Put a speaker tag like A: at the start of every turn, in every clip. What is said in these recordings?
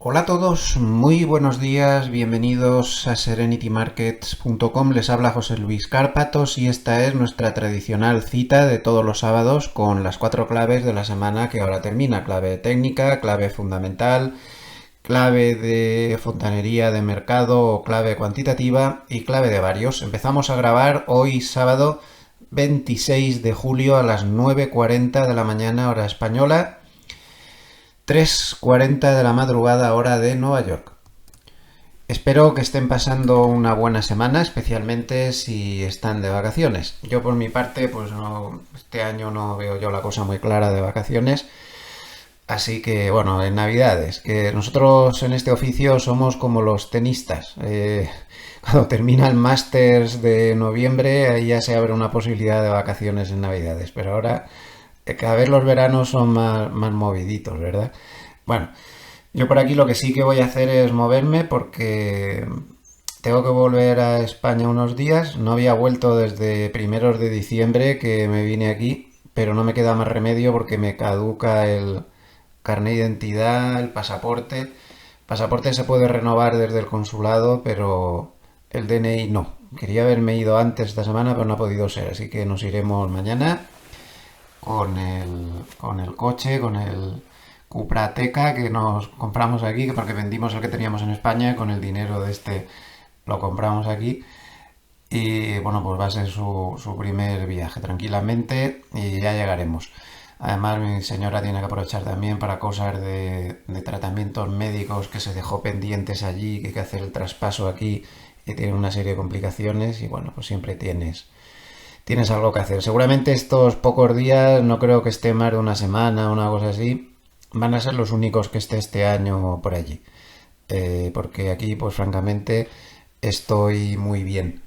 A: Hola a todos, muy buenos días, bienvenidos a serenitymarkets.com. Les habla José Luis Cárpatos y esta es nuestra tradicional cita de todos los sábados con las 4 claves de la semana que ahora termina. Clave técnica, clave fundamental, clave de fontanería de mercado, clave cuantitativa y clave de varios. Empezamos a grabar hoy sábado 26 de julio a las 9:40 de la mañana hora española, 3:40 de la madrugada hora de Nueva York. Espero que estén pasando una buena semana, especialmente si están de vacaciones. Yo por mi parte, pues no, este año no veo yo la cosa muy clara de vacaciones. Así que bueno, en Navidades, que nosotros en este oficio somos como los tenistas. Cuando termina el Masters de noviembre, ahí ya se abre una posibilidad de vacaciones en Navidades. Pero ahora cada vez los veranos son más moviditos, ¿verdad? Bueno, yo por aquí lo que sí que voy a hacer es moverme porque tengo que volver a España unos días. No había vuelto desde primeros de diciembre que me vine aquí, pero no me queda más remedio porque me caduca el carnet de identidad, el pasaporte. El pasaporte se puede renovar desde el consulado, pero el DNI no. Quería haberme ido antes esta semana, pero no ha podido ser, así que nos iremos mañana con el coche, con el Cupra Ateca que nos compramos aquí, porque vendimos el que teníamos en España, con el dinero de este lo compramos aquí. Y bueno, pues va a ser su primer viaje tranquilamente y ya llegaremos. Además, mi señora tiene que aprovechar también para cosas de tratamientos médicos que se dejó pendientes allí, que hay que hacer el traspaso aquí y tiene una serie de complicaciones y bueno, pues siempre tienes algo que hacer. Seguramente estos pocos días, no creo que esté más de una semana o una cosa así, van a ser los únicos que esté este año por allí. Porque aquí, pues francamente, estoy muy bien.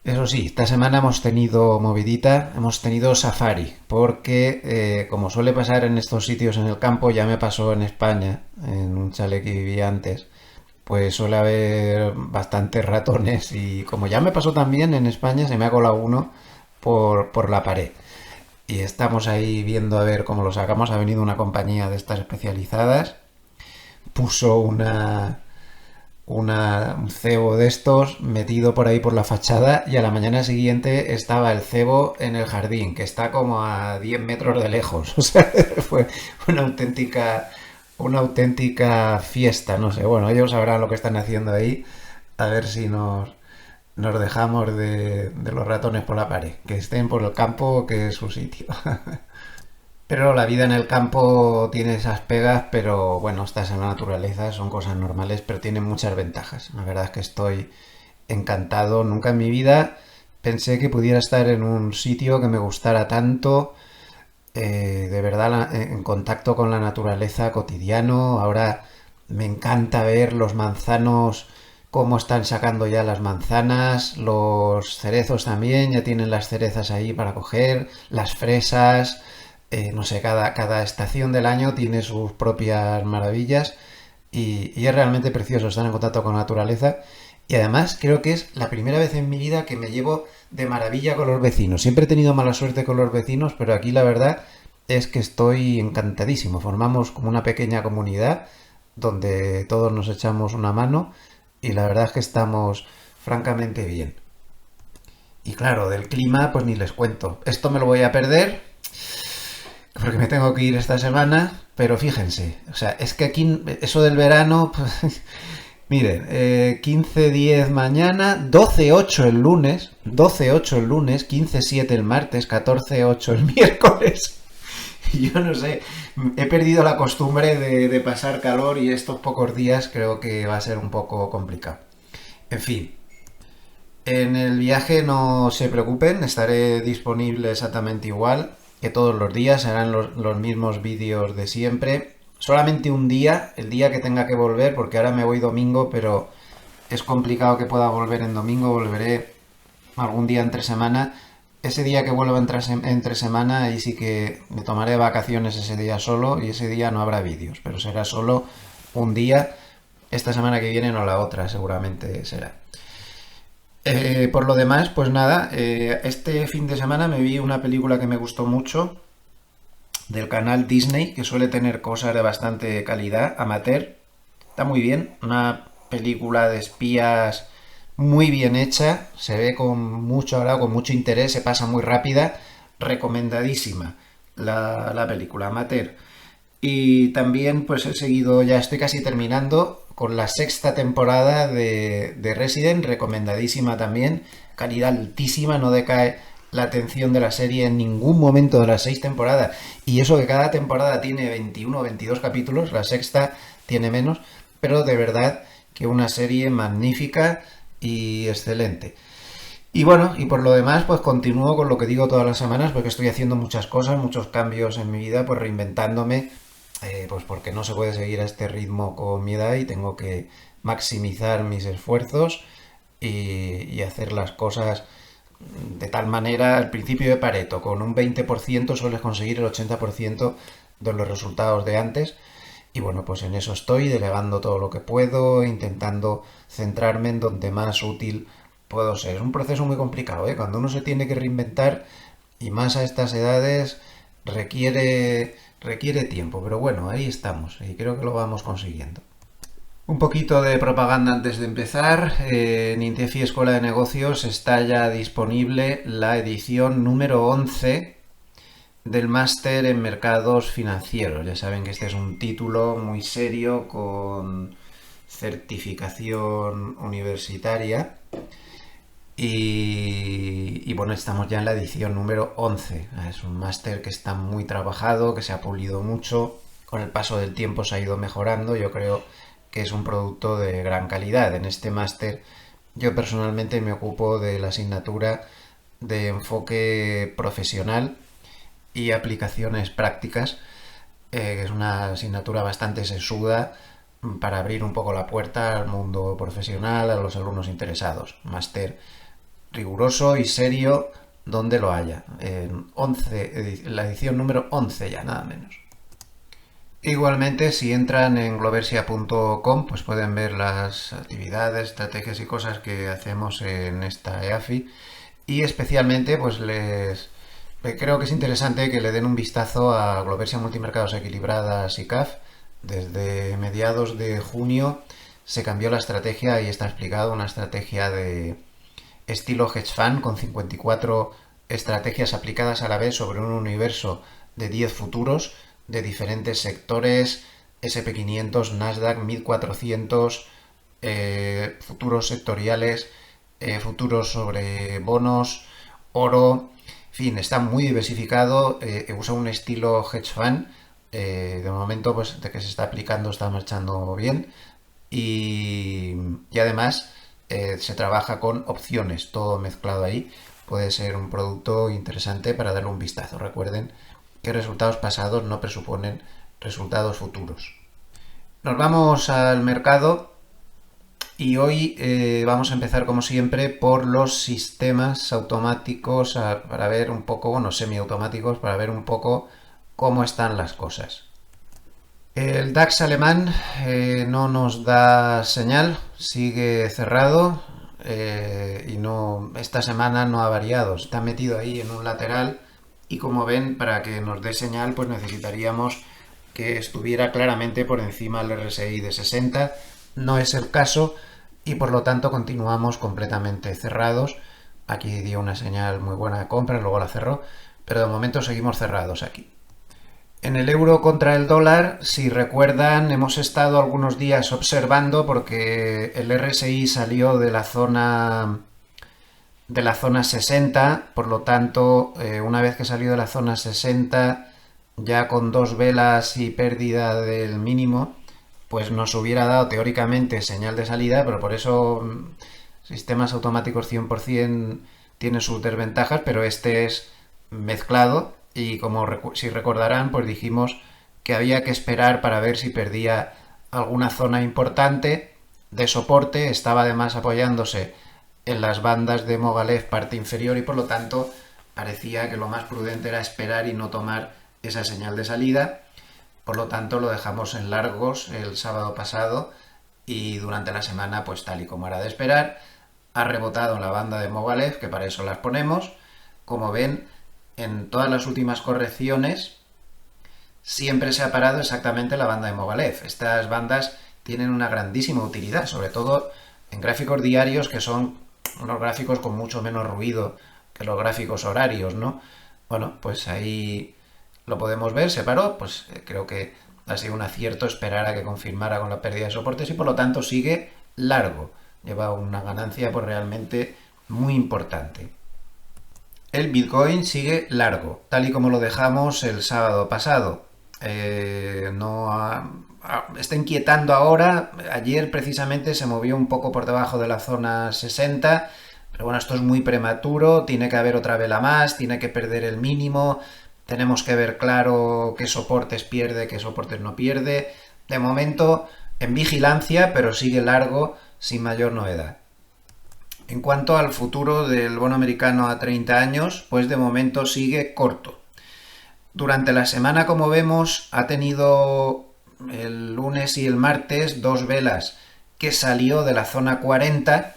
A: Eso sí, esta semana hemos tenido movidita, hemos tenido safari, porque como suele pasar en estos sitios en el campo, ya me pasó en España, en un chalet que vivía antes, pues suele haber bastantes ratones y como ya me pasó también en España, se me ha colado uno por la pared. Y estamos ahí viendo a ver cómo lo sacamos. Ha venido una compañía de estas especializadas, puso un cebo de estos metido por ahí por la fachada y a la mañana siguiente estaba el cebo en el jardín, que está como a 10 metros de lejos. O sea, fue una auténtica fiesta, no sé. Bueno, ellos sabrán lo que están haciendo ahí, a ver si nos dejamos de los ratones por la pared, que estén por el campo, que es su sitio. Pero la vida en el campo tiene esas pegas, pero bueno, estás en la naturaleza, son cosas normales, pero tienen muchas ventajas. La verdad es que estoy encantado. Nunca en mi vida pensé que pudiera estar en un sitio que me gustara tanto, de verdad, en contacto con la naturaleza cotidiano. Ahora me encanta ver los manzanos, cómo están sacando ya las manzanas, los cerezos también, ya tienen las cerezas ahí para coger, las fresas. No sé, cada estación del año tiene sus propias maravillas y es realmente precioso estar en contacto con la naturaleza. Y además creo que es la primera vez en mi vida que me llevo de maravilla con los vecinos. Siempre he tenido mala suerte con los vecinos, pero aquí la verdad es que estoy encantadísimo. Formamos como una pequeña comunidad donde todos nos echamos una mano y la verdad es que estamos francamente bien. Y claro, del clima pues ni les cuento. Esto me lo voy a perder porque me tengo que ir esta semana, pero fíjense, o sea, es que aquí eso del verano, pues, miren, 15:10 mañana, 12:08 el lunes, 12:08 el lunes, 15:07 el martes, 14:08 el miércoles. Yo no sé, he perdido la costumbre de pasar calor y estos pocos días creo que va a ser un poco complicado. En fin, en el viaje no se preocupen, estaré disponible exactamente igual que todos los días, serán los mismos vídeos de siempre. Solamente un día, el día que tenga que volver, porque ahora me voy domingo, pero es complicado que pueda volver en domingo, volveré algún día entre semana. Ese día que vuelvo entre semana, ahí sí que me tomaré vacaciones ese día solo y ese día no habrá vídeos, pero será solo un día. Esta semana que viene o la otra seguramente será. Por lo demás, pues nada, este fin de semana me vi una película que me gustó mucho, del canal Disney, que suele tener cosas de bastante calidad, amateur. Está muy bien, una película de espías muy bien hecha, se ve con mucho agrado, con mucho interés, se pasa muy rápida, recomendadísima la película amateur. Y también pues he seguido, ya estoy casi terminando con la sexta temporada de Resident, recomendadísima también, calidad altísima, no decae la atención de la serie en ningún momento de las 6 temporadas. Y eso que cada temporada tiene 21 o 22 capítulos, la sexta tiene menos, pero de verdad que una serie magnífica y excelente. Y bueno, y por lo demás, pues continúo con lo que digo todas las semanas, porque estoy haciendo muchas cosas, muchos cambios en mi vida, pues reinventándome, pues porque no se puede seguir a este ritmo con mi edad y tengo que maximizar mis esfuerzos y hacer las cosas de tal manera, al principio de Pareto, con un 20% sueles conseguir el 80% de los resultados de antes. Y bueno, pues en eso estoy, delegando todo lo que puedo, intentando centrarme en donde más útil puedo ser. Es un proceso muy complicado, ¿eh? Cuando uno se tiene que reinventar, y más a estas edades, requiere tiempo. Pero bueno, ahí estamos y creo que lo vamos consiguiendo. Un poquito de propaganda antes de empezar. En Intefi Escuela de Negocios está ya disponible la edición número 11 del máster en mercados financieros. Ya saben que este es un título muy serio con certificación universitaria y bueno, estamos ya en la edición número 11. Es un máster que está muy trabajado, que se ha pulido mucho, con el paso del tiempo se ha ido mejorando. Yo creo que es un producto de gran calidad. En este máster yo personalmente me ocupo de la asignatura de enfoque profesional y aplicaciones prácticas, que es una asignatura bastante sesuda para abrir un poco la puerta al mundo profesional, a los alumnos interesados. Máster riguroso y serio donde lo haya. En 11, la edición número 11 ya, nada menos. Igualmente, si entran en gloversia.com, pues pueden ver las actividades, estrategias y cosas que hacemos en esta EAFI. Y especialmente, pues creo que es interesante que le den un vistazo a Gloversia Multimercados Equilibradas y CAF. Desde mediados de junio se cambió la estrategia y está explicado una estrategia de estilo hedge fund con 54 estrategias aplicadas a la vez sobre un universo de 10 futuros de diferentes sectores, SP500, Nasdaq, 1400, futuros sectoriales, futuros sobre bonos, oro, en fin, está muy diversificado, usa un estilo hedge fund, de momento pues de que se está aplicando está marchando bien y además se trabaja con opciones, todo mezclado ahí, puede ser un producto interesante para darle un vistazo. Recuerden que resultados pasados no presuponen resultados futuros. Nos vamos al mercado y hoy vamos a empezar como siempre por los sistemas automáticos para ver un poco, bueno, semiautomáticos, para ver un poco cómo están las cosas. El DAX alemán no nos da señal, sigue cerrado y esta semana no ha variado, está metido ahí en un lateral y como ven, para que nos dé señal pues necesitaríamos que estuviera claramente por encima del RSI de 60. No es el caso y por lo tanto continuamos completamente cerrados. Aquí dio una señal muy buena de compra, luego la cerró, pero de momento seguimos cerrados aquí. En el euro contra el dólar, si recuerdan, hemos estado algunos días observando porque el RSI salió de la zona 60, por lo tanto, una vez que salió de la zona 60, ya con dos velas y pérdida del mínimo, pues nos hubiera dado teóricamente señal de salida, pero por eso sistemas automáticos 100% tienen sus desventajas, pero este es mezclado y como si recordarán, pues dijimos que había que esperar para ver si perdía alguna zona importante de soporte, estaba además apoyándose en las bandas de Movalev parte inferior y por lo tanto parecía que lo más prudente era esperar y no tomar esa señal de salida. Por lo tanto lo dejamos en largos el sábado pasado y durante la semana, pues tal y como era de esperar, ha rebotado en la banda de Movalev, que para eso las ponemos. Como ven, en todas las últimas correcciones siempre se ha parado exactamente la banda de Movalev. Estas bandas tienen una grandísima utilidad, sobre todo en gráficos diarios, que son unos gráficos con mucho menos ruido que los gráficos horarios, ¿no? Bueno, pues ahí lo podemos ver, se paró, pues creo que ha sido un acierto esperar a que confirmara con la pérdida de soportes y por lo tanto sigue largo. Lleva una ganancia pues realmente muy importante. El Bitcoin sigue largo, tal y como lo dejamos el sábado pasado. Está inquietando ahora. Ayer precisamente se movió un poco por debajo de la zona 60, pero bueno, esto es muy prematuro, tiene que haber otra vela más, tiene que perder el mínimo, tenemos que ver claro qué soportes pierde, qué soportes no pierde. De momento en vigilancia, pero sigue largo sin mayor novedad. En cuanto al futuro del bono americano a 30 años, pues de momento sigue corto. Durante la semana, como vemos, ha tenido el lunes y el martes dos velas que salió de la zona 40.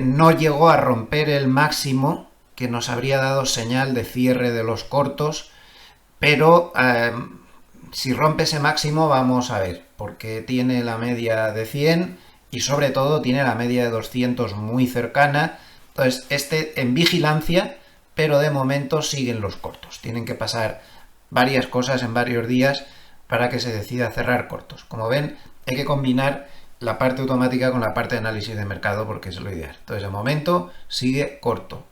A: No llegó a romper el máximo que nos habría dado señal de cierre de los cortos, pero si rompe ese máximo vamos a ver, porque tiene la media de 100 y sobre todo tiene la media de 200 muy cercana. Entonces, este en vigilancia, pero de momento siguen los cortos. Tienen que pasar varias cosas en varios días para que se decida cerrar cortos. Como ven, hay que combinar la parte automática con la parte de análisis de mercado porque es lo ideal. Entonces, de momento sigue corto.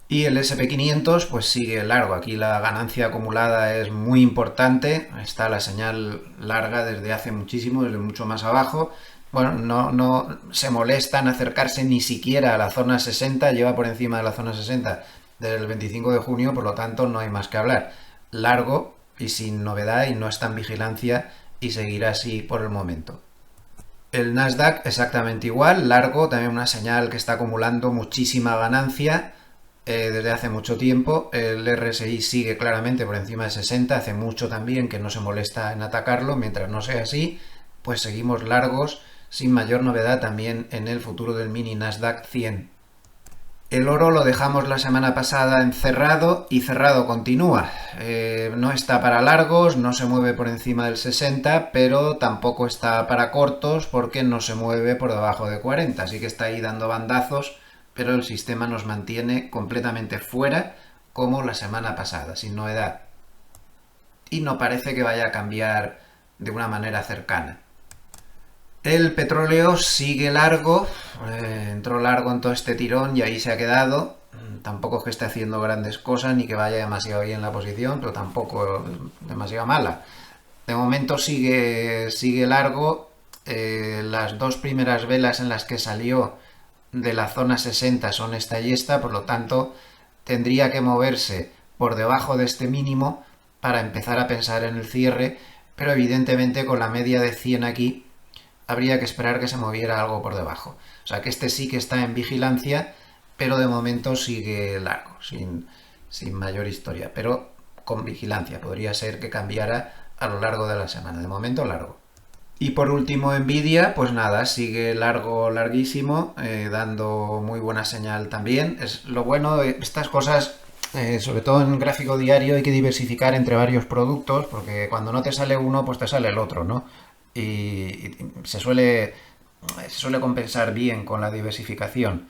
A: Y el SP500 pues sigue largo. Aquí la ganancia acumulada es muy importante. Está la señal larga desde hace muchísimo, desde mucho más abajo. Bueno, no se molesta en acercarse ni siquiera a la zona 60. Lleva por encima de la zona 60 desde el 25 de junio, por lo tanto no hay más que hablar. Largo y sin novedad y no está en vigilancia y seguirá así por el momento. El Nasdaq exactamente igual, largo, también una señal que está acumulando muchísima ganancia desde hace mucho tiempo. El RSI sigue claramente por encima de 60, hace mucho también que no se molesta en atacarlo. Mientras no sea así, pues seguimos largos sin mayor novedad también en el futuro del mini Nasdaq 100. El oro lo dejamos la semana pasada encerrado y cerrado continúa. No está para largos, no se mueve por encima del 60, pero tampoco está para cortos porque no se mueve por debajo de 40. Así que está ahí dando bandazos, pero el sistema nos mantiene completamente fuera como la semana pasada, sin novedad. Y no parece que vaya a cambiar de una manera cercana. El petróleo sigue largo, entró largo en todo este tirón y ahí se ha quedado. Tampoco es que esté haciendo grandes cosas ni que vaya demasiado bien la posición, pero tampoco demasiado mala. De momento sigue largo. Las dos primeras velas en las que salió de la zona 60 son esta y esta, por lo tanto tendría que moverse por debajo de este mínimo para empezar a pensar en el cierre, pero evidentemente con la media de 100 aquí habría que esperar que se moviera algo por debajo. O sea que este sí que está en vigilancia, pero de momento sigue largo, sin mayor historia, pero con vigilancia. Podría ser que cambiara a lo largo de la semana. De momento largo. Y por último Nvidia, pues nada, sigue largo, larguísimo, dando muy buena señal también. Es lo bueno de estas cosas, sobre todo en gráfico diario, hay que diversificar entre varios productos, porque cuando no te sale uno, pues te sale el otro, ¿no? Y se suele compensar bien con la diversificación.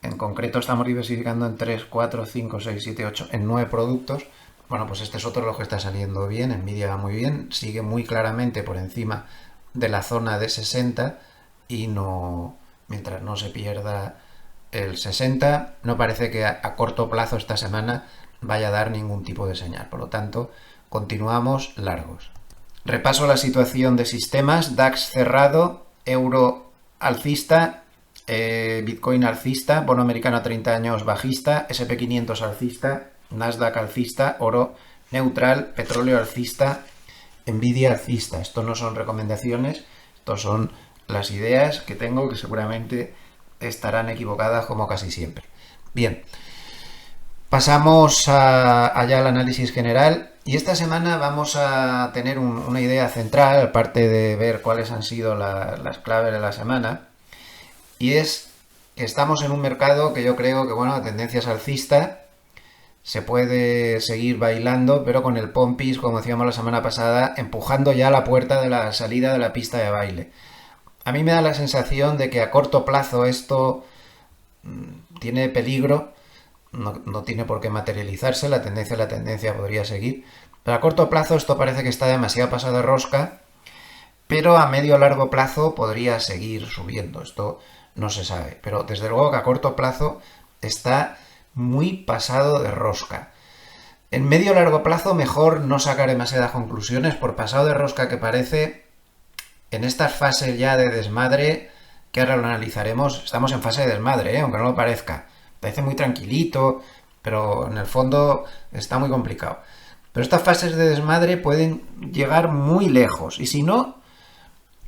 A: En concreto estamos diversificando en 3, 4, 5, 6, 7, 8, en 9 productos. Bueno, pues este es otro de los que está saliendo bien. Nvidia va muy bien, sigue muy claramente por encima de la zona de 60 y mientras no se pierda el 60, no parece que a corto plazo esta semana vaya a dar ningún tipo de señal. Por lo tanto, continuamos largos. Repaso la situación de sistemas. DAX cerrado, euro alcista, Bitcoin alcista, bono americano a 30 años bajista, SP500 alcista, Nasdaq alcista, oro neutral, petróleo alcista, Nvidia alcista. Esto no son recomendaciones, estos son las ideas que tengo, que seguramente estarán equivocadas como casi siempre. Bien, pasamos allá al análisis general. Y esta semana vamos a tener una idea central, aparte de ver cuáles han sido las claves de la semana, y es que estamos en un mercado que yo creo que, bueno, tendencias alcista, se puede seguir bailando, pero con el pompis, como decíamos la semana pasada, empujando ya la puerta de la salida de la pista de baile. A mí me da la sensación de que a corto plazo esto tiene peligro, no tiene por qué materializarse, la tendencia podría seguir, pero a corto plazo esto parece que está demasiado pasado de rosca, pero a medio o largo plazo podría seguir subiendo, esto no se sabe, pero desde luego que a corto plazo está muy pasado de rosca. En medio o largo plazo mejor no sacar demasiadas conclusiones, por pasado de rosca que parece, en estas fases ya de desmadre, que ahora lo analizaremos, estamos en fase de desmadre, aunque no lo parezca. Parece muy tranquilito, pero en el fondo está muy complicado. Pero estas fases de desmadre pueden llegar muy lejos. Y si no,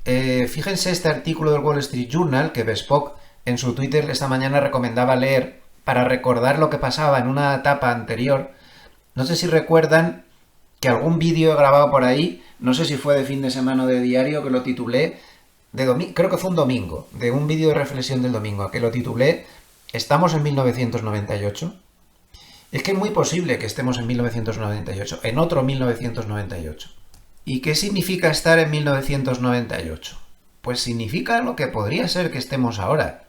A: fíjense este artículo del Wall Street Journal que Bespoke en su Twitter esta mañana recomendaba leer para recordar lo que pasaba en una etapa anterior. No sé si recuerdan que algún vídeo he grabado por ahí, no sé si fue de fin de semana o de diario, que lo titulé, creo que fue un domingo, de un vídeo de reflexión del domingo, que lo titulé ¿Estamos en 1998? Es que es muy posible que estemos en 1998, en otro 1998. ¿Y qué significa estar en 1998? Pues significa lo que podría ser que estemos ahora.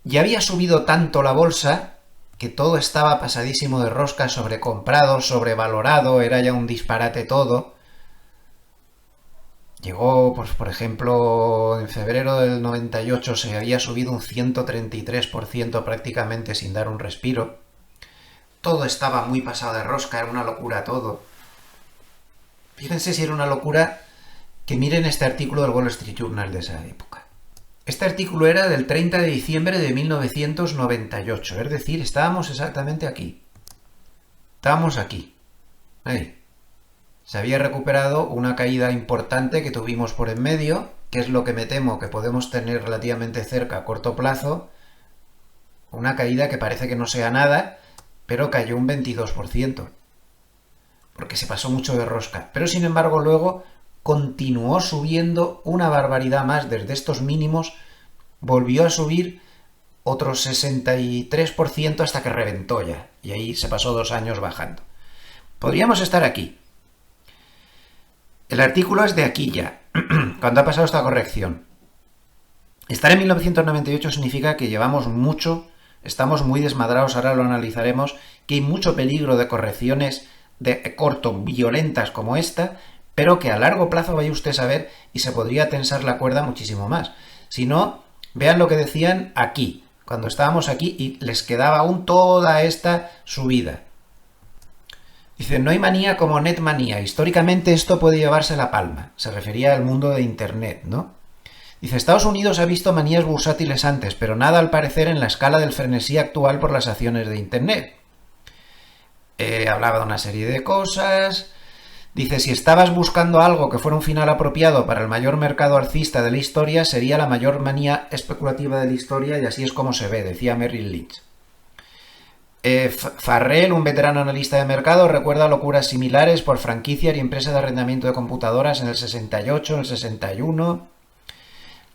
A: Ya había subido tanto la bolsa que todo estaba pasadísimo de rosca, sobrecomprado, sobrevalorado, era ya un disparate todo. Llegó, pues por ejemplo, en febrero del 98 se había subido un 133% prácticamente sin dar un respiro. Todo estaba muy pasado de rosca, era una locura todo. Fíjense si era una locura que miren este artículo del Wall Street Journal de esa época. Este artículo era del 30 de diciembre de 1998, es decir, estábamos exactamente aquí. Estábamos aquí. Ahí. Se había recuperado una caída importante que tuvimos por en medio, que es lo que me temo que podemos tener relativamente cerca a corto plazo. Una caída que parece que no sea nada, pero cayó un 22%. Porque se pasó mucho de rosca. Pero sin embargo luego continuó subiendo una barbaridad más desde estos mínimos, volvió a subir otro 63% hasta que reventó ya. Y ahí se pasó 2 años bajando. Podríamos estar aquí. El artículo es de aquí ya, cuando ha pasado esta corrección. Estar en 1998 significa que llevamos mucho, estamos muy desmadrados, ahora lo analizaremos, que hay mucho peligro de correcciones de corto violentas como esta, pero que a largo plazo vaya usted a saber y se podría tensar la cuerda muchísimo más. Si no, vean lo que decían aquí, cuando estábamos aquí y les quedaba aún toda esta subida. Dice, no hay manía como netmanía. Históricamente esto puede llevarse la palma. Se refería al mundo de Internet, ¿no? Dice, Estados Unidos ha visto manías bursátiles antes, pero nada al parecer en la escala del frenesí actual por las acciones de Internet. Hablaba de una serie de cosas. Dice, si estabas buscando algo que fuera un final apropiado para el mayor mercado alcista de la historia, sería la mayor manía especulativa de la historia y así es como se ve, decía Merrill Lynch. Farrell, un veterano analista de mercado, recuerda locuras similares por franquicias y empresas de arrendamiento de computadoras en el 68, en el 61.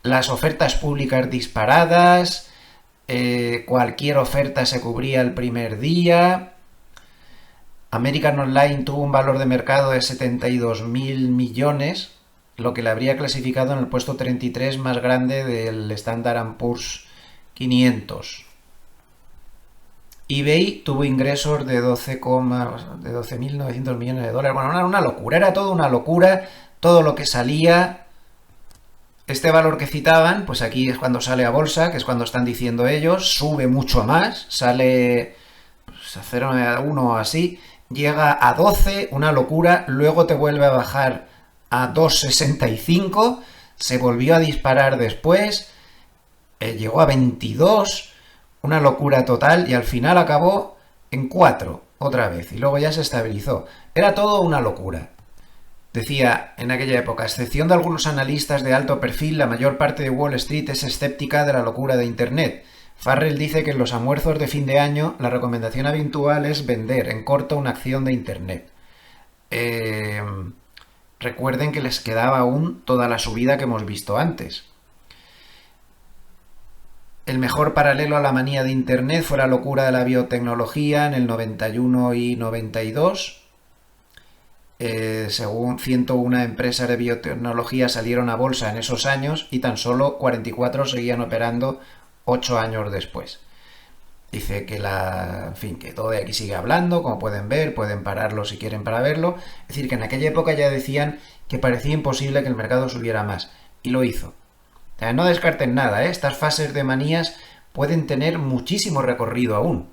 A: Las ofertas públicas disparadas, cualquier oferta se cubría el primer día. American Online tuvo un valor de mercado de 72.000 millones, lo que le habría clasificado en el puesto 33 más grande del Standard & Poor's 500. eBay tuvo ingresos de 12.900 millones de dólares. Bueno, era una locura, era todo una locura, todo lo que salía. Este valor que citaban, pues aquí es cuando sale a bolsa, que es cuando están diciendo ellos, sube mucho más, sale pues, a 0,1 así, llega a 12, una locura, luego te vuelve a bajar a 2,65, se volvió a disparar después, llegó a 22, una locura total y al final acabó en 4 otra vez y luego ya se estabilizó. Era todo una locura. Decía en aquella época, a excepción de algunos analistas de alto perfil, la mayor parte de Wall Street es escéptica de la locura de Internet. Farrell dice que en los almuerzos de fin de año la recomendación habitual es vender en corto una acción de Internet. Recuerden que les quedaba aún toda la subida que hemos visto antes. El mejor paralelo a la manía de Internet fue la locura de la biotecnología en el 91 y 92. Según 101 empresas de biotecnología salieron a bolsa en esos años y tan solo 44 seguían operando 8 años después. Dice que en fin, que todo de aquí sigue hablando, como pueden ver, pueden pararlo si quieren para verlo. Es decir, que en aquella época ya decían que parecía imposible que el mercado subiera más. Y lo hizo. O sea, no descarten nada, ¿eh? Estas fases de manías pueden tener muchísimo recorrido aún.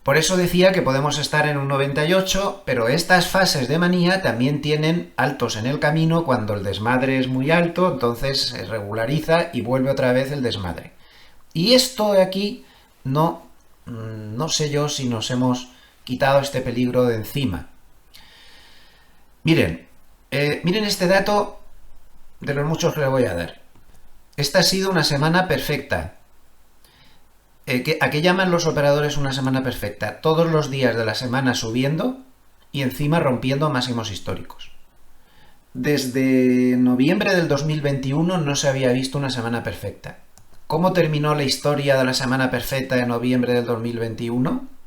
A: Por eso decía que podemos estar en un 98, pero estas fases de manía también tienen altos en el camino cuando el desmadre es muy alto, entonces se regulariza y vuelve otra vez el desmadre. Y esto de aquí no sé yo si nos hemos quitado este peligro de encima. Miren este dato de los muchos que le voy a dar. Esta ha sido una semana perfecta. ¿A qué llaman los operadores una semana perfecta? Todos los días de la semana subiendo y encima rompiendo máximos históricos. Desde noviembre del 2021 no se había visto una semana perfecta. ¿Cómo terminó la historia de la semana perfecta de noviembre del 2021?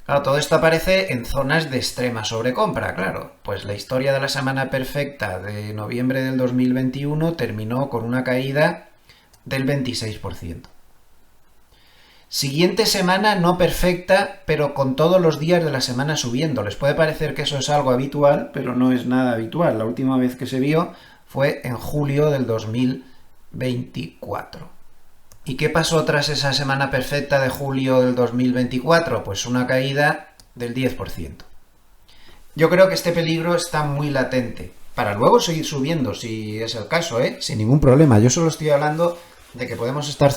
A: Claro, todo esto aparece en zonas de extrema sobrecompra, claro. Pues la historia de la semana perfecta de noviembre del 2021 terminó con una caída del 26%. Siguiente semana no perfecta, pero con todos los días de la semana subiendo. Les puede parecer que eso es algo habitual, pero no es nada habitual. La última vez que se vio fue en julio del 2024. ¿Y qué pasó tras esa semana perfecta de julio del 2024? Pues una caída del 10%. Yo creo que este peligro está muy latente, para luego seguir subiendo, si es el caso, sin ningún problema. Yo solo estoy hablando de que podemos estar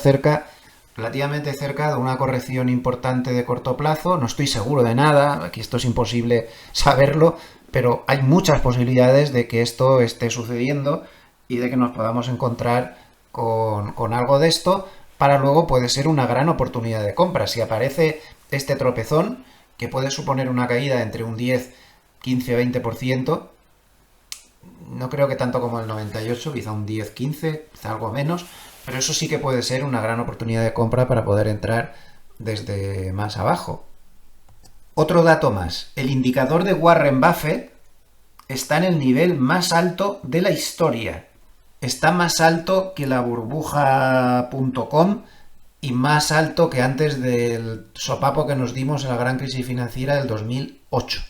A: relativamente cerca de una corrección importante de corto plazo. No estoy seguro de nada, aquí esto es imposible saberlo, pero hay muchas posibilidades de que esto esté sucediendo y de que nos podamos encontrar con algo de esto, para luego puede ser una gran oportunidad de compra. Si aparece este tropezón, que puede suponer una caída de entre un 10, 15 o 20%, no creo que tanto como el 98, quizá un 10, 15, quizá algo menos, pero eso sí que puede ser una gran oportunidad de compra para poder entrar desde más abajo. Otro dato más, el indicador de Warren Buffett está en el nivel más alto de la historia. Está más alto que la burbuja.com y más alto que antes del sopapo que nos dimos en la gran crisis financiera del 2008.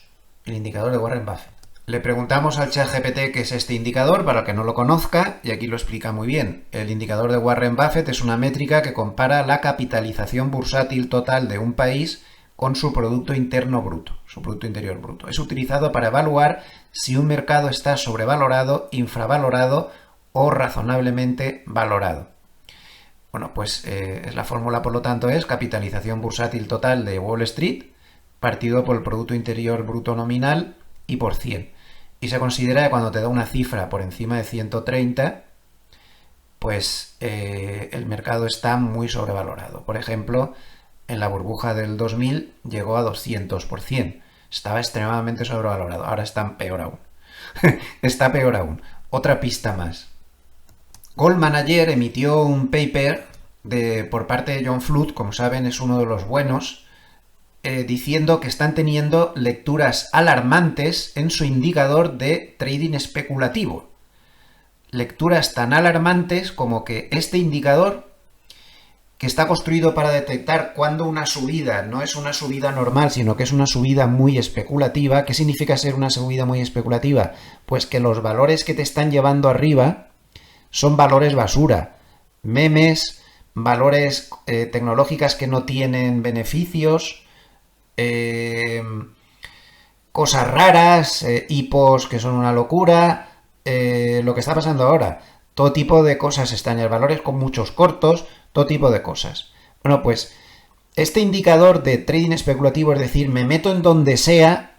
A: El indicador de Warren Buffett. Le preguntamos al ChatGPT qué es este indicador, para el que no lo conozca, y aquí lo explica muy bien. El indicador de Warren Buffett es una métrica que compara la capitalización bursátil total de un país con su Producto Interno Bruto, su Producto Interior Bruto. Es utilizado para evaluar si un mercado está sobrevalorado, infravalorado o razonablemente valorado. Bueno, pues la fórmula, por lo tanto, es capitalización bursátil total de Wall Street partido por el Producto Interior Bruto nominal y por 100. Y se considera que cuando te da una cifra por encima de 130, pues el mercado está muy sobrevalorado. Por ejemplo, en la burbuja del 2000 llegó a 200%. Estaba extremadamente sobrevalorado. Ahora está peor aún. Está peor aún. Otra pista más. Goldman ayer emitió un paper por parte de John Flood, como saben es uno de los buenos, diciendo que están teniendo lecturas alarmantes en su indicador de trading especulativo. Lecturas tan alarmantes como que este indicador, que está construido para detectar cuando una subida no es una subida normal, sino que es una subida muy especulativa. ¿Qué significa ser una subida muy especulativa? Pues que los valores que te están llevando arriba son valores basura, memes, valores tecnológicas que no tienen beneficios, cosas raras, hipos que son una locura, lo que está pasando ahora. Todo tipo de cosas extrañas, valores con muchos cortos, todo tipo de cosas. Bueno, pues este indicador de trading especulativo, es decir, me meto en donde sea,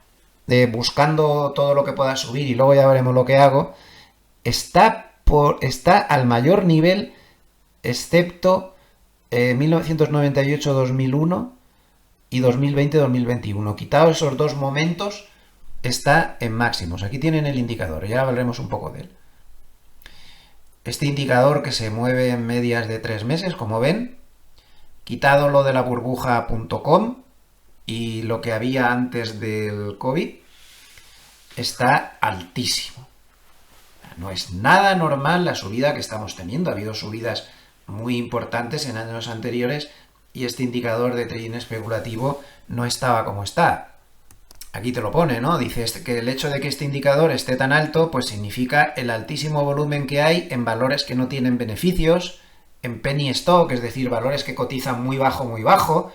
A: buscando todo lo que pueda subir y luego ya veremos lo que hago, está al mayor nivel, excepto 1998-2001 y 2020-2021. Quitado esos dos momentos, está en máximos. Aquí tienen el indicador, ya hablaremos un poco de él. Este indicador que se mueve en medias de 3 meses, como ven, quitado lo de la burbuja.com y lo que había antes del COVID, está altísimo. No es nada normal la subida que estamos teniendo. Ha habido subidas muy importantes en años anteriores y este indicador de trading especulativo no estaba como está. Aquí te lo pone, ¿no? Dice que el hecho de que este indicador esté tan alto, pues significa el altísimo volumen que hay en valores que no tienen beneficios, en penny stock, es decir, valores que cotizan muy bajo,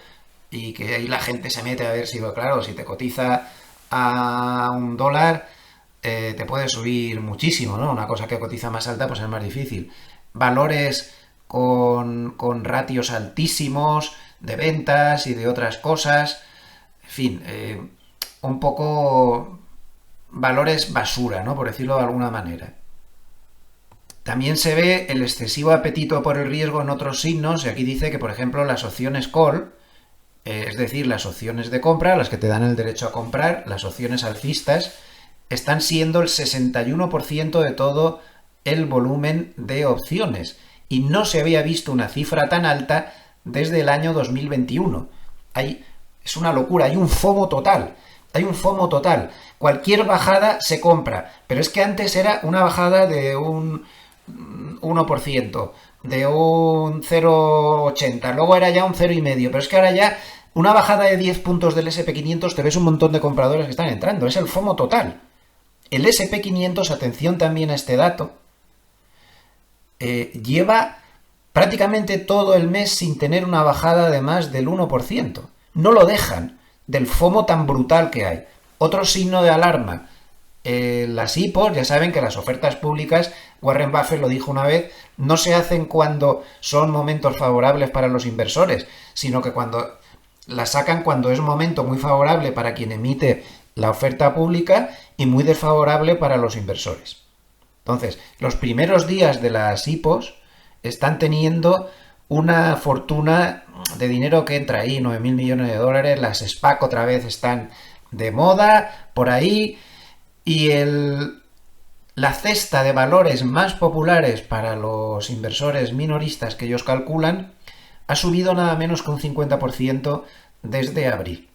A: y que ahí la gente se mete a ver si, claro, si te cotiza a $1, te puede subir muchísimo, ¿no? Una cosa que cotiza más alta, pues es más difícil. Valores con ratios altísimos de ventas y de otras cosas, en fin, un poco valores basura, ¿no? Por decirlo de alguna manera. También se ve el excesivo apetito por el riesgo en otros signos, y aquí dice que, por ejemplo, las opciones call, es decir, las opciones de compra, las que te dan el derecho a comprar, las opciones alcistas, están siendo el 61% de todo el volumen de opciones. Y no se había visto una cifra tan alta desde el año 2021. Es una locura, hay un FOMO total. Hay un FOMO total. Cualquier bajada se compra. Pero es que antes era una bajada de un 1%, de un 0,80, luego era ya un 0,5, pero es que ahora ya una bajada de 10 puntos del SP500 te ves un montón de compradores que están entrando. Es el FOMO total. El SP500, atención también a este dato, lleva prácticamente todo el mes sin tener una bajada de más del 1%. No lo dejan, del FOMO tan brutal que hay. Otro signo de alarma, las IPOs, ya saben que las ofertas públicas, Warren Buffett lo dijo una vez, no se hacen cuando son momentos favorables para los inversores, sino que cuando las sacan cuando es un momento muy favorable para quien emite la oferta pública y muy desfavorable para los inversores. Entonces, los primeros días de las IPOs están teniendo una fortuna de dinero que entra ahí, 9.000 millones de dólares, las SPAC otra vez están de moda, por ahí, y la cesta de valores más populares para los inversores minoristas que ellos calculan ha subido nada menos que un 50% desde abril.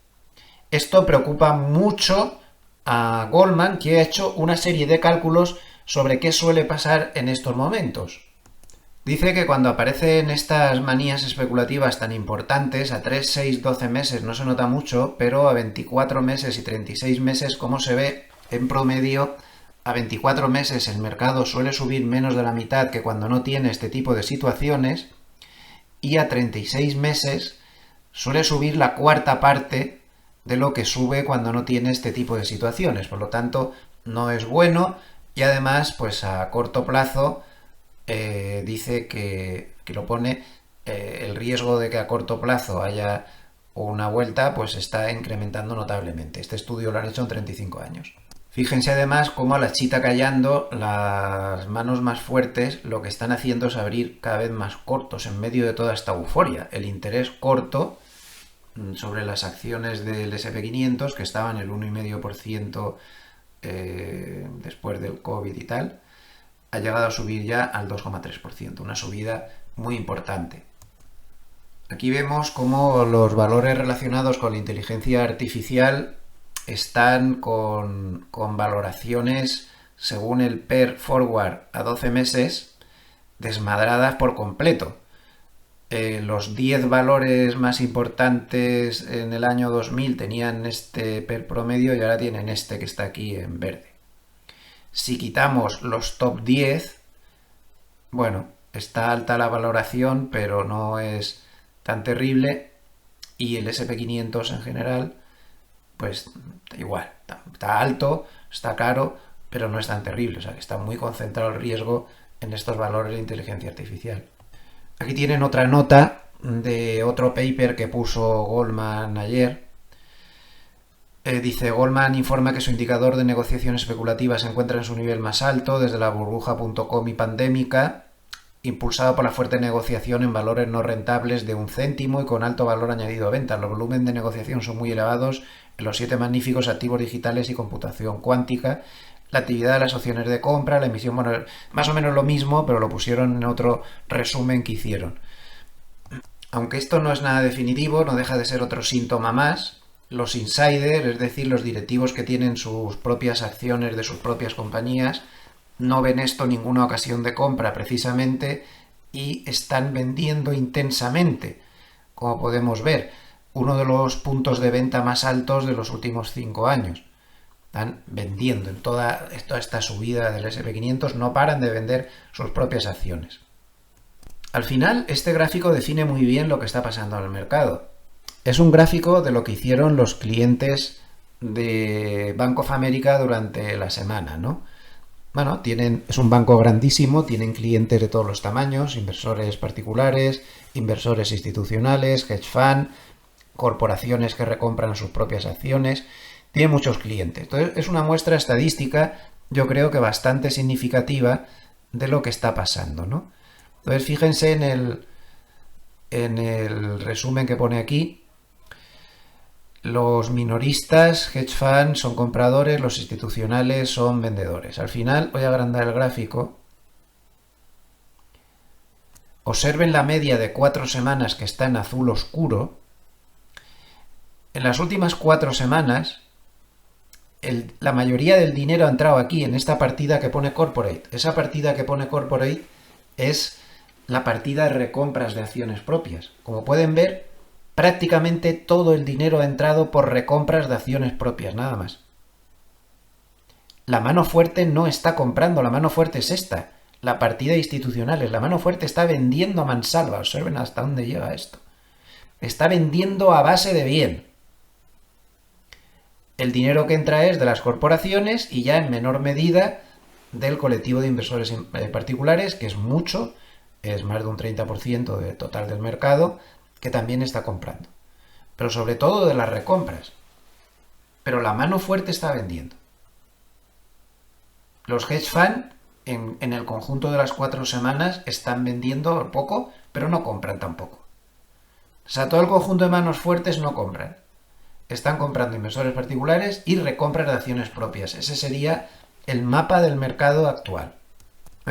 A: Esto preocupa mucho a Goldman, que ha hecho una serie de cálculos sobre qué suele pasar en estos momentos. Dice que cuando aparecen estas manías especulativas tan importantes, a 3, 6, 12 meses no se nota mucho, pero a 24 meses y 36 meses, como se ve en promedio, a 24 meses el mercado suele subir menos de la mitad que cuando no tiene este tipo de situaciones, y a 36 meses suele subir la cuarta parte de lo que sube cuando no tiene este tipo de situaciones. Por lo tanto, no es bueno, y además, pues a corto plazo, dice que lo pone, el riesgo de que a corto plazo haya una vuelta, pues está incrementando notablemente. Este estudio lo han hecho en 35 años. Fíjense además cómo a la chita callando, las manos más fuertes lo que están haciendo es abrir cada vez más cortos en medio de toda esta euforia. El interés corto sobre las acciones del SP500, que estaban el 1,5% después del COVID y tal, ha llegado a subir ya al 2,3%, una subida muy importante. Aquí vemos cómo los valores relacionados con la inteligencia artificial están con valoraciones, según el PER Forward a 12 meses, desmadradas por completo. Los 10 valores más importantes en el año 2000 tenían este PER promedio y ahora tienen este que está aquí en verde. Si quitamos los top 10, bueno, está alta la valoración, pero no es tan terrible, y el SP500 en general, pues igual, está alto, está caro, pero no es tan terrible, o sea que está muy concentrado el riesgo en estos valores de inteligencia artificial. Aquí tienen otra nota de otro paper que puso Goldman ayer. Dice, Goldman informa que su indicador de negociación especulativa se encuentra en su nivel más alto desde la burbuja.com y pandémica, impulsado por la fuerte negociación en valores no rentables de 1 céntimo y con alto valor añadido a ventas. Los volúmenes de negociación son muy elevados en los 7 magníficos activos digitales y computación cuántica. la actividad de las opciones de compra, la emisión, bueno, más o menos lo mismo, pero lo pusieron en otro resumen que hicieron. Aunque esto no es nada definitivo, no deja de ser otro síntoma más. Los insiders, es decir, los directivos que tienen sus propias acciones de sus propias compañías, no ven esto ninguna ocasión de compra precisamente y están vendiendo intensamente, como podemos ver, uno de los puntos de venta más altos de los últimos 5 años. Están vendiendo en toda esta subida del SP500, no paran de vender sus propias acciones. Al final, este gráfico define muy bien lo que está pasando en el mercado. Es un gráfico de lo que hicieron los clientes de Bank of America durante la semana, ¿no? Bueno, es un banco grandísimo, tienen clientes de todos los tamaños, inversores particulares, inversores institucionales, hedge fund, corporaciones que recompran sus propias acciones, tiene muchos clientes. Entonces, es una muestra estadística, yo creo que bastante significativa de lo que está pasando, ¿no? Entonces, fíjense en el resumen que pone aquí. Los minoristas, hedge funds, son compradores, los institucionales son vendedores. Al final, voy a agrandar el gráfico. Observen la media de 4 semanas que está en azul oscuro. En las últimas 4 semanas, la mayoría del dinero ha entrado aquí, en esta partida que pone Corporate. Esa partida que pone Corporate es la partida de recompras de acciones propias. Como pueden ver, prácticamente todo el dinero ha entrado por recompras de acciones propias, nada más. La mano fuerte no está comprando, la mano fuerte es esta, la partida de institucionales. La mano fuerte está vendiendo a mansalva, observen hasta dónde llega esto. Está vendiendo a base de bien. El dinero que entra es de las corporaciones y ya en menor medida del colectivo de inversores particulares, que es mucho, es más de un 30% del total del mercado, que también está comprando. Pero sobre todo de las recompras. Pero la mano fuerte está vendiendo. Los hedge funds en el conjunto de las 4 semanas están vendiendo poco, pero no compran tampoco. O sea, todo el conjunto de manos fuertes no compran. Están comprando inversores particulares y recompras de acciones propias. Ese sería el mapa del mercado actual.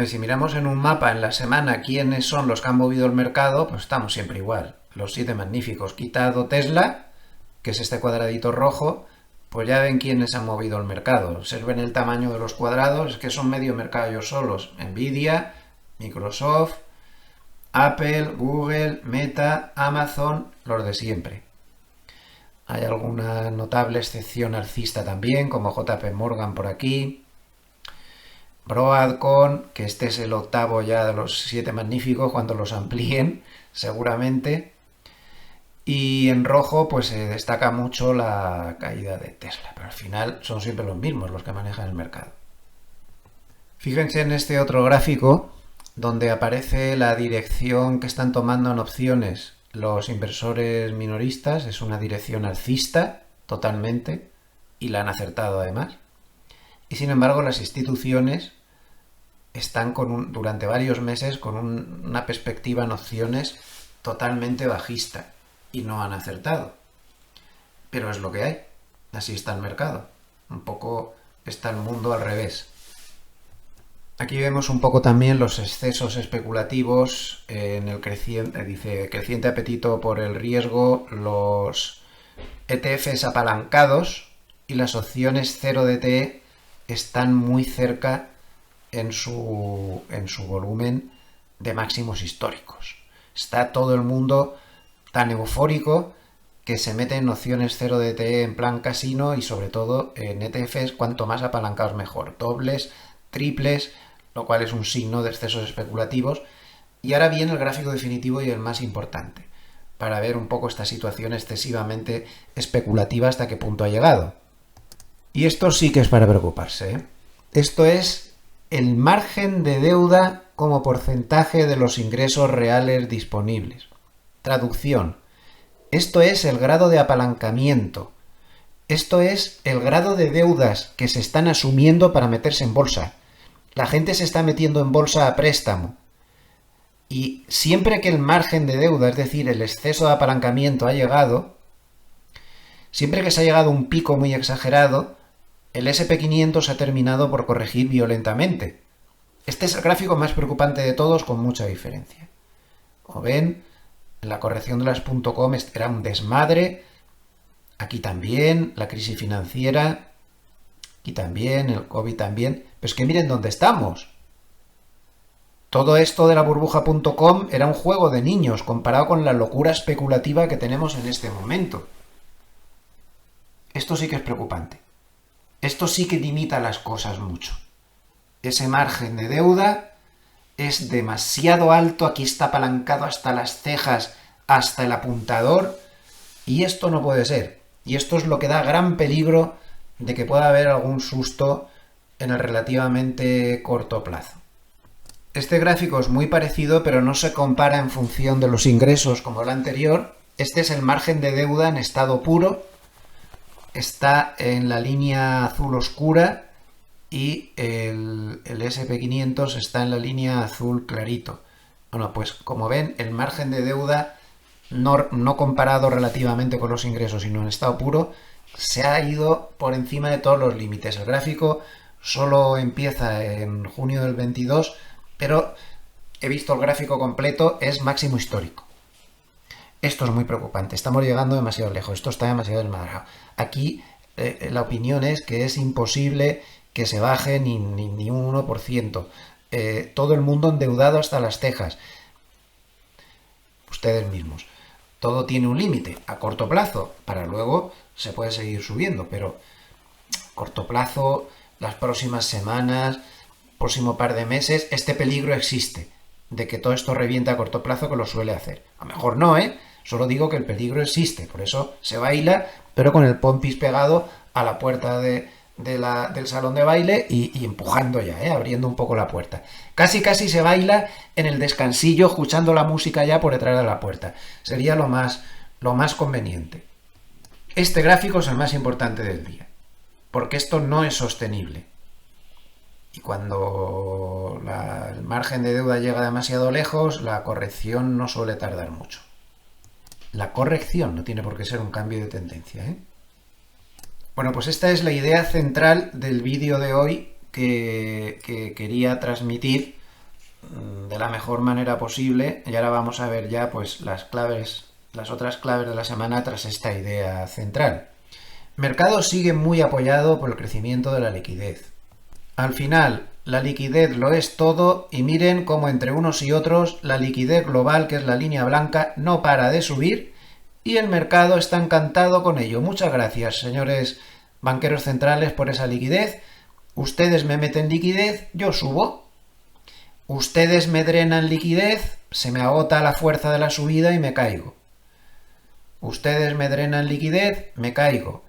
A: Si miramos en un mapa en la semana quiénes son los que han movido el mercado, pues estamos siempre igual. Los 7 magníficos. Quitado Tesla, que es este cuadradito rojo, pues ya ven quiénes han movido el mercado. Observen el tamaño de los cuadrados, es que son medio mercado ellos solos. Nvidia, Microsoft, Apple, Google, Meta, Amazon, los de siempre. Hay alguna notable excepción alcista también, como JP Morgan por aquí. Broadcom, que este es el octavo ya de los 7 magníficos, cuando los amplíen, seguramente. Y en rojo, pues se destaca mucho la caída de Tesla, pero al final son siempre los mismos los que manejan el mercado. Fíjense en este otro gráfico, donde aparece la dirección que están tomando en opciones los inversores minoristas. Es una dirección alcista, totalmente, y la han acertado además. Y sin embargo, las instituciones están durante varios meses con una perspectiva en opciones totalmente bajista y no han acertado. Pero es lo que hay. Así está el mercado. Un poco está el mundo al revés. Aquí vemos un poco también los excesos especulativos en el creciente apetito por el riesgo, los ETFs apalancados y las opciones 0DTE están muy cerca en su volumen de máximos históricos. Está todo el mundo tan eufórico que se mete en opciones 0DTE en plan casino y sobre todo en ETFs cuanto más apalancados mejor. Dobles, triples, lo cual es un signo de excesos especulativos. Y ahora viene el gráfico definitivo y el más importante, para ver un poco esta situación excesivamente especulativa hasta qué punto ha llegado. Y esto sí que es para preocuparse, ¿eh? Esto es el margen de deuda como porcentaje de los ingresos reales disponibles. Traducción. Esto es el grado de apalancamiento. Esto es el grado de deudas que se están asumiendo para meterse en bolsa. La gente se está metiendo en bolsa a préstamo. Y siempre que el margen de deuda, es decir, el exceso de apalancamiento ha llegado, siempre que se ha llegado a un pico muy exagerado, el SP500 ha terminado por corregir violentamente. Este es el gráfico más preocupante de todos, con mucha diferencia. Como ven, la corrección de las .com era un desmadre. Aquí también, la crisis financiera. Aquí también, el COVID también. Pero es que miren dónde estamos. Todo esto de la burbuja.com era un juego de niños comparado con la locura especulativa que tenemos en este momento. Esto sí que es preocupante. Esto sí que limita las cosas mucho. Ese margen de deuda es demasiado alto, aquí está apalancado hasta las cejas, hasta el apuntador, y esto no puede ser. Y esto es lo que da gran peligro de que pueda haber algún susto en el relativamente corto plazo. Este gráfico es muy parecido, pero no se compara en función de los ingresos como el anterior. Este es el margen de deuda en estado puro. Está en la línea azul oscura y el SP500 está en la línea azul clarito. Bueno, pues como ven, el margen de deuda no comparado relativamente con los ingresos, sino en estado puro, se ha ido por encima de todos los límites. El gráfico solo empieza en junio del 22, pero he visto el gráfico completo, es máximo histórico. Esto es muy preocupante, estamos llegando demasiado lejos, esto está demasiado desmadrado. Aquí la opinión es que es imposible que se baje ni un 1%. Todo el mundo endeudado hasta las cejas. Ustedes mismos. Todo tiene un límite a corto plazo, para luego se puede seguir subiendo, pero a corto plazo, las próximas semanas, próximo par de meses, este peligro existe, de que todo esto reviente a corto plazo, que lo suele hacer. A lo mejor no, solo digo que el peligro existe, por eso se baila, pero con el pompis pegado a la puerta del salón de baile y empujando ya, abriendo un poco la puerta. Casi se baila en el descansillo, escuchando la música ya por detrás de la puerta. Sería lo más conveniente. Este gráfico es el más importante del día, porque esto no es sostenible. Y cuando el margen de deuda llega demasiado lejos, la corrección no suele tardar mucho. La corrección no tiene por qué ser un cambio de tendencia, Bueno, pues esta es la idea central del vídeo de hoy que quería transmitir de la mejor manera posible. Y ahora vamos a ver ya pues las otras claves de la semana tras esta idea central. Mercado sigue muy apoyado por el crecimiento de la liquidez. Al final, la liquidez lo es todo y miren cómo entre unos y otros la liquidez global, que es la línea blanca, no para de subir y el mercado está encantado con ello. Muchas gracias, señores banqueros centrales, por esa liquidez. Ustedes me meten liquidez, yo subo. Ustedes me drenan liquidez, se me agota la fuerza de la subida y me caigo. Ustedes me drenan liquidez, me caigo.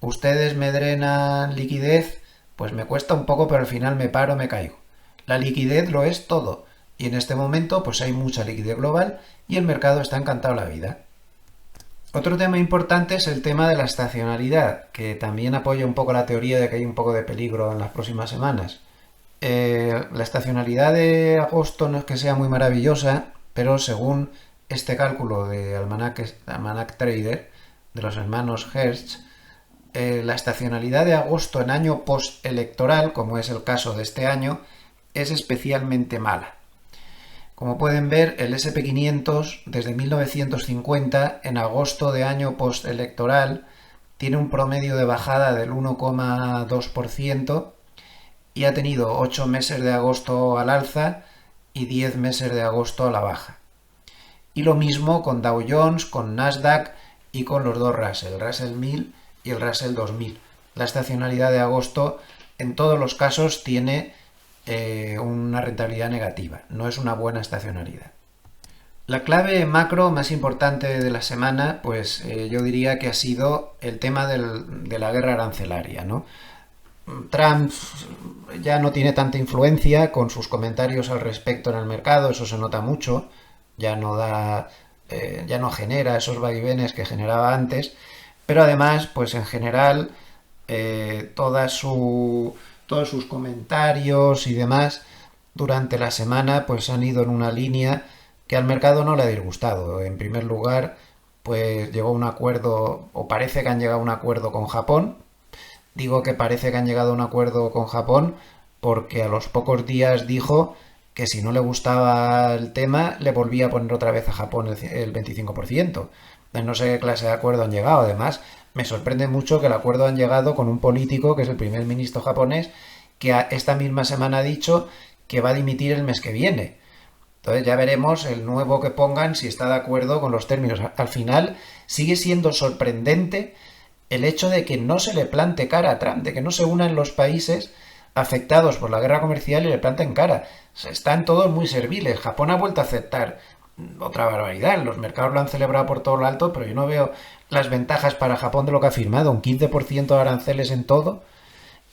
A: Ustedes me drenan liquidez, pues me cuesta un poco, pero al final me paro, me caigo. La liquidez lo es todo. Y en este momento pues hay mucha liquidez global y el mercado está encantado de la vida. Otro tema importante es el tema de la estacionalidad, que también apoya un poco la teoría de que hay un poco de peligro en las próximas semanas. La estacionalidad de agosto no es que sea muy maravillosa, pero según este cálculo de Almanac Trader, de los hermanos Hertz, la estacionalidad de agosto en año postelectoral, como es el caso de este año, es especialmente mala. Como pueden ver, el SP500 desde 1950, en agosto de año postelectoral, tiene un promedio de bajada del 1,2% y ha tenido 8 meses de agosto al alza y 10 meses de agosto a la baja. Y lo mismo con Dow Jones, con Nasdaq y con los dos Russell, el Russell 1000 y el Russell 2000. La estacionalidad de agosto en todos los casos tiene una rentabilidad negativa, no es una buena estacionalidad. La clave macro más importante de la semana, pues yo diría que ha sido el tema de la guerra arancelaria, ¿no? Trump ya no tiene tanta influencia con sus comentarios al respecto en el mercado, eso se nota mucho, ya no genera esos vaivenes que generaba antes, pero además, pues en general, todos sus comentarios y demás durante la semana pues han ido en una línea que al mercado no le ha disgustado. En primer lugar, pues llegó a un acuerdo, o parece que han llegado a un acuerdo con Japón, Digo que parece que han llegado a un acuerdo con Japón porque a los pocos días dijo que si no le gustaba el tema le volvía a poner otra vez a Japón el 25%. No sé qué clase de acuerdo han llegado. Además, me sorprende mucho que el acuerdo han llegado con un político que es el primer ministro japonés que esta misma semana ha dicho que va a dimitir el mes que viene. Entonces ya veremos el nuevo que pongan si está de acuerdo con los términos. Al final sigue siendo sorprendente el hecho de que no se le plante cara a Trump, de que no se unan los países afectados por la guerra comercial y le planten cara. O sea, están todos muy serviles. Japón ha vuelto a aceptar otra barbaridad. Los mercados lo han celebrado por todo lo alto, pero yo no veo las ventajas para Japón de lo que ha firmado. Un 15% de aranceles en todo,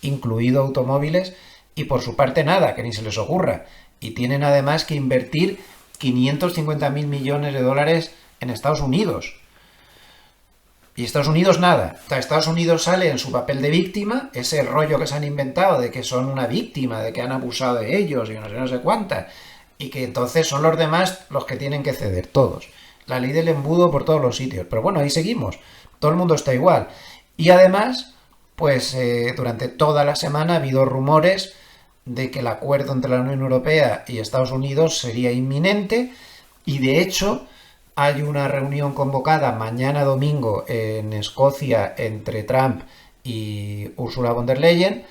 A: incluido automóviles, y por su parte nada, que ni se les ocurra. Y tienen además que invertir 550.000 millones de dólares en Estados Unidos. Y Estados Unidos nada. O sea, Estados Unidos sale en su papel de víctima, ese rollo que se han inventado de que son una víctima, de que han abusado de ellos y no sé cuánta. Y que entonces son los demás los que tienen que ceder, todos. La ley del embudo por todos los sitios. Pero bueno, ahí seguimos. Todo el mundo está igual. Y además, pues durante toda la semana ha habido rumores de que el acuerdo entre la Unión Europea y Estados Unidos sería inminente y de hecho hay una reunión convocada mañana domingo en Escocia entre Trump y Ursula von der Leyen,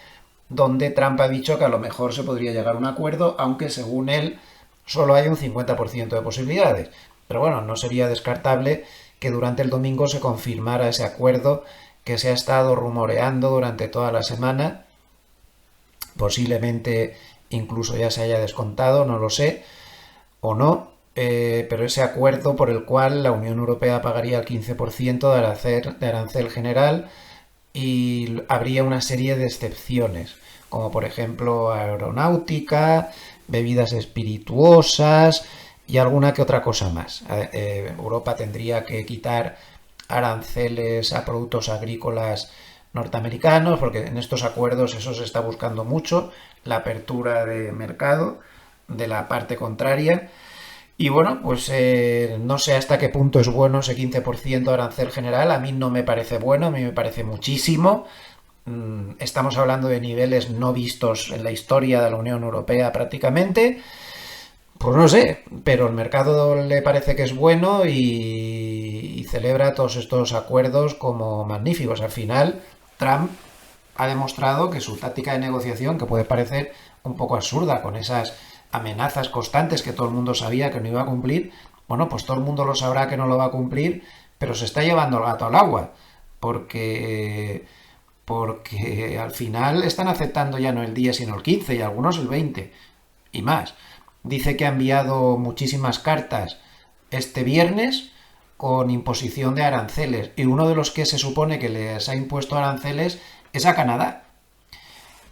A: donde Trump ha dicho que a lo mejor se podría llegar a un acuerdo, aunque según él solo hay un 50% de posibilidades. Pero bueno, no sería descartable que durante el domingo se confirmara ese acuerdo que se ha estado rumoreando durante toda la semana. Posiblemente incluso ya se haya descontado, no lo sé, o no, pero ese acuerdo por el cual la Unión Europea pagaría el 15% de arancel general y habría una serie de excepciones, como por ejemplo aeronáutica, bebidas espirituosas y alguna que otra cosa más. Europa tendría que quitar aranceles a productos agrícolas norteamericanos, porque en estos acuerdos eso se está buscando mucho, la apertura de mercado de la parte contraria. Y bueno, pues no sé hasta qué punto es bueno ese 15% de arancel general. A mí no me parece bueno, a mí me parece muchísimo. Estamos hablando de niveles no vistos en la historia de la Unión Europea prácticamente. Pues no sé, pero el mercado le parece que es bueno y celebra todos estos acuerdos como magníficos. Al final, Trump ha demostrado que su táctica de negociación, que puede parecer un poco absurda, con esas amenazas constantes que todo el mundo sabía que no iba a cumplir, bueno, pues todo el mundo lo sabrá que no lo va a cumplir, pero se está llevando el gato al agua, porque al final están aceptando ya no el 10 sino el 15 y algunos el 20 y más. Dice que ha enviado muchísimas cartas este viernes con imposición de aranceles y uno de los que se supone que les ha impuesto aranceles es a Canadá.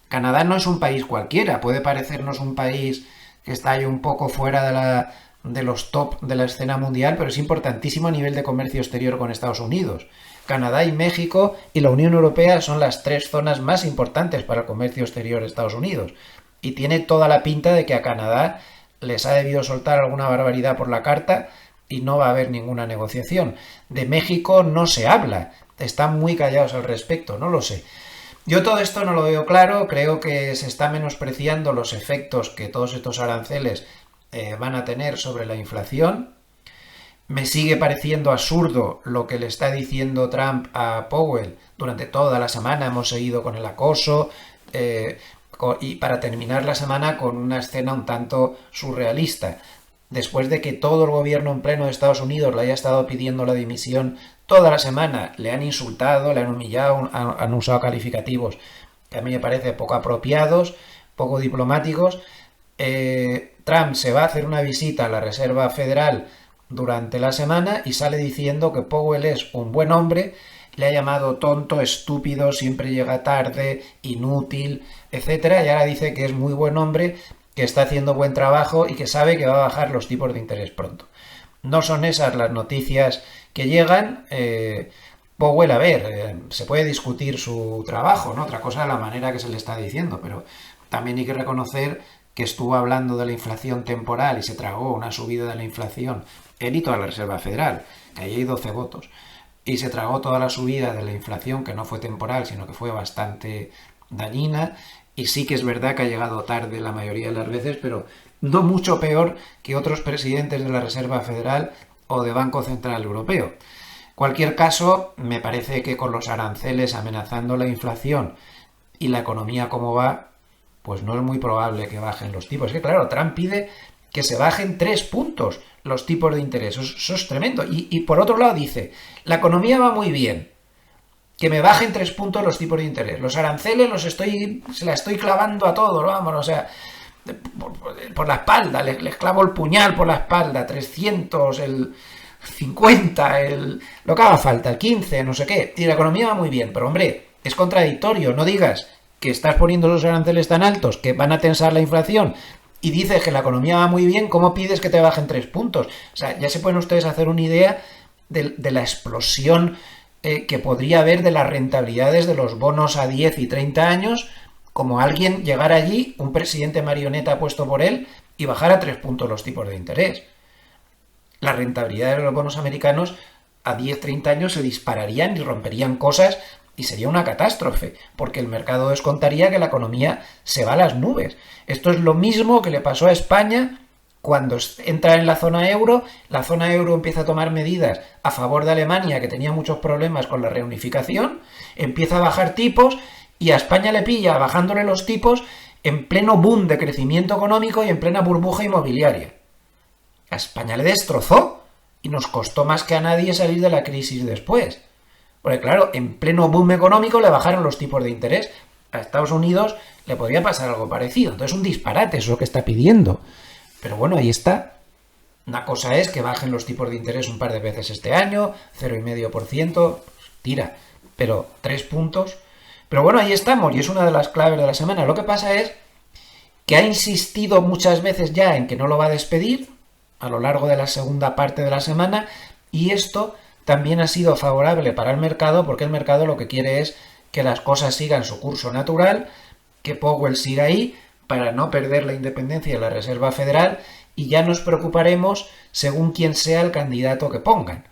A: Canadá no es un país cualquiera, puede parecernos un país que está ahí un poco fuera de los top de la escena mundial, pero es importantísimo a nivel de comercio exterior con Estados Unidos. Canadá y México y la Unión Europea son las tres zonas más importantes para el comercio exterior de Estados Unidos. Y tiene toda la pinta de que a Canadá les ha debido soltar alguna barbaridad por la carta y no va a haber ninguna negociación. De México no se habla, están muy callados al respecto, no lo sé. Yo todo esto no lo veo claro, creo que se está menospreciando los efectos que todos estos aranceles van a tener sobre la inflación. Me sigue pareciendo absurdo lo que le está diciendo Trump a Powell. Durante toda la semana hemos seguido con el acoso y para terminar la semana con una escena un tanto surrealista. Después de que todo el gobierno en pleno de Estados Unidos le haya estado pidiendo la dimisión toda la semana, le han insultado, le han humillado, han usado calificativos que a mí me parece poco apropiados, poco diplomáticos. Trump se va a hacer una visita a la Reserva Federal durante la semana y sale diciendo que Powell es un buen hombre, le ha llamado tonto, estúpido, siempre llega tarde, inútil, etcétera, y ahora dice que es muy buen hombre, que está haciendo buen trabajo y que sabe que va a bajar los tipos de interés pronto. No son esas las noticias que llegan. Powell, a ver, se puede discutir su trabajo, ¿no? Otra cosa es la manera que se le está diciendo, pero también hay que reconocer que estuvo hablando de la inflación temporal y se tragó una subida de la inflación él y toda la Reserva Federal, que ahí hay 12 votos. y se tragó toda la subida de la inflación, que no fue temporal, sino que fue bastante dañina, y sí que es verdad que ha llegado tarde la mayoría de las veces, pero no mucho peor que otros presidentes de la Reserva Federal o de Banco Central Europeo. En cualquier caso, me parece que con los aranceles amenazando la inflación y la economía como va, pues no es muy probable que bajen los tipos. Es que claro, Trump pide que se bajen 3 puntos los tipos de interés. Eso es tremendo. Y por otro lado dice, la economía va muy bien, que me bajen 3 puntos los tipos de interés. Los aranceles se la estoy clavando a todos, vamos, o sea, por la espalda, les clavo el puñal por la espalda, 300, el 50, lo que haga falta, el 15, no sé qué. Y la economía va muy bien, pero hombre, es contradictorio, no digas que estás poniendo los aranceles tan altos que van a tensar la inflación y dices que la economía va muy bien, ¿cómo pides que te bajen 3 puntos? O sea, ya se pueden ustedes hacer una idea de la explosión que podría haber de las rentabilidades de los bonos a 10 y 30 años, como alguien llegara allí, un presidente marioneta puesto por él, y bajara 3 puntos los tipos de interés. Las rentabilidades de los bonos americanos a 10-30 años se dispararían y romperían cosas y sería una catástrofe, porque el mercado descontaría que la economía se va a las nubes. Esto es lo mismo que le pasó a España cuando entra en la zona euro empieza a tomar medidas a favor de Alemania, que tenía muchos problemas con la reunificación, empieza a bajar tipos y a España le pilla bajándole los tipos en pleno boom de crecimiento económico y en plena burbuja inmobiliaria. A España le destrozó y nos costó más que a nadie salir de la crisis después. Porque claro, en pleno boom económico le bajaron los tipos de interés. A Estados Unidos le podría pasar algo parecido. Entonces es un disparate eso que está pidiendo. Pero bueno, ahí está. Una cosa es que bajen los tipos de interés un par de veces este año, 0,5%, tira. Pero 3 puntos. Pero bueno, ahí estamos y es una de las claves de la semana. Lo que pasa es que ha insistido muchas veces ya en que no lo va a despedir a lo largo de la segunda parte de la semana, y esto también ha sido favorable para el mercado, porque el mercado lo que quiere es que las cosas sigan su curso natural, que Powell siga ahí para no perder la independencia de la Reserva Federal, y ya nos preocuparemos según quién sea el candidato que pongan.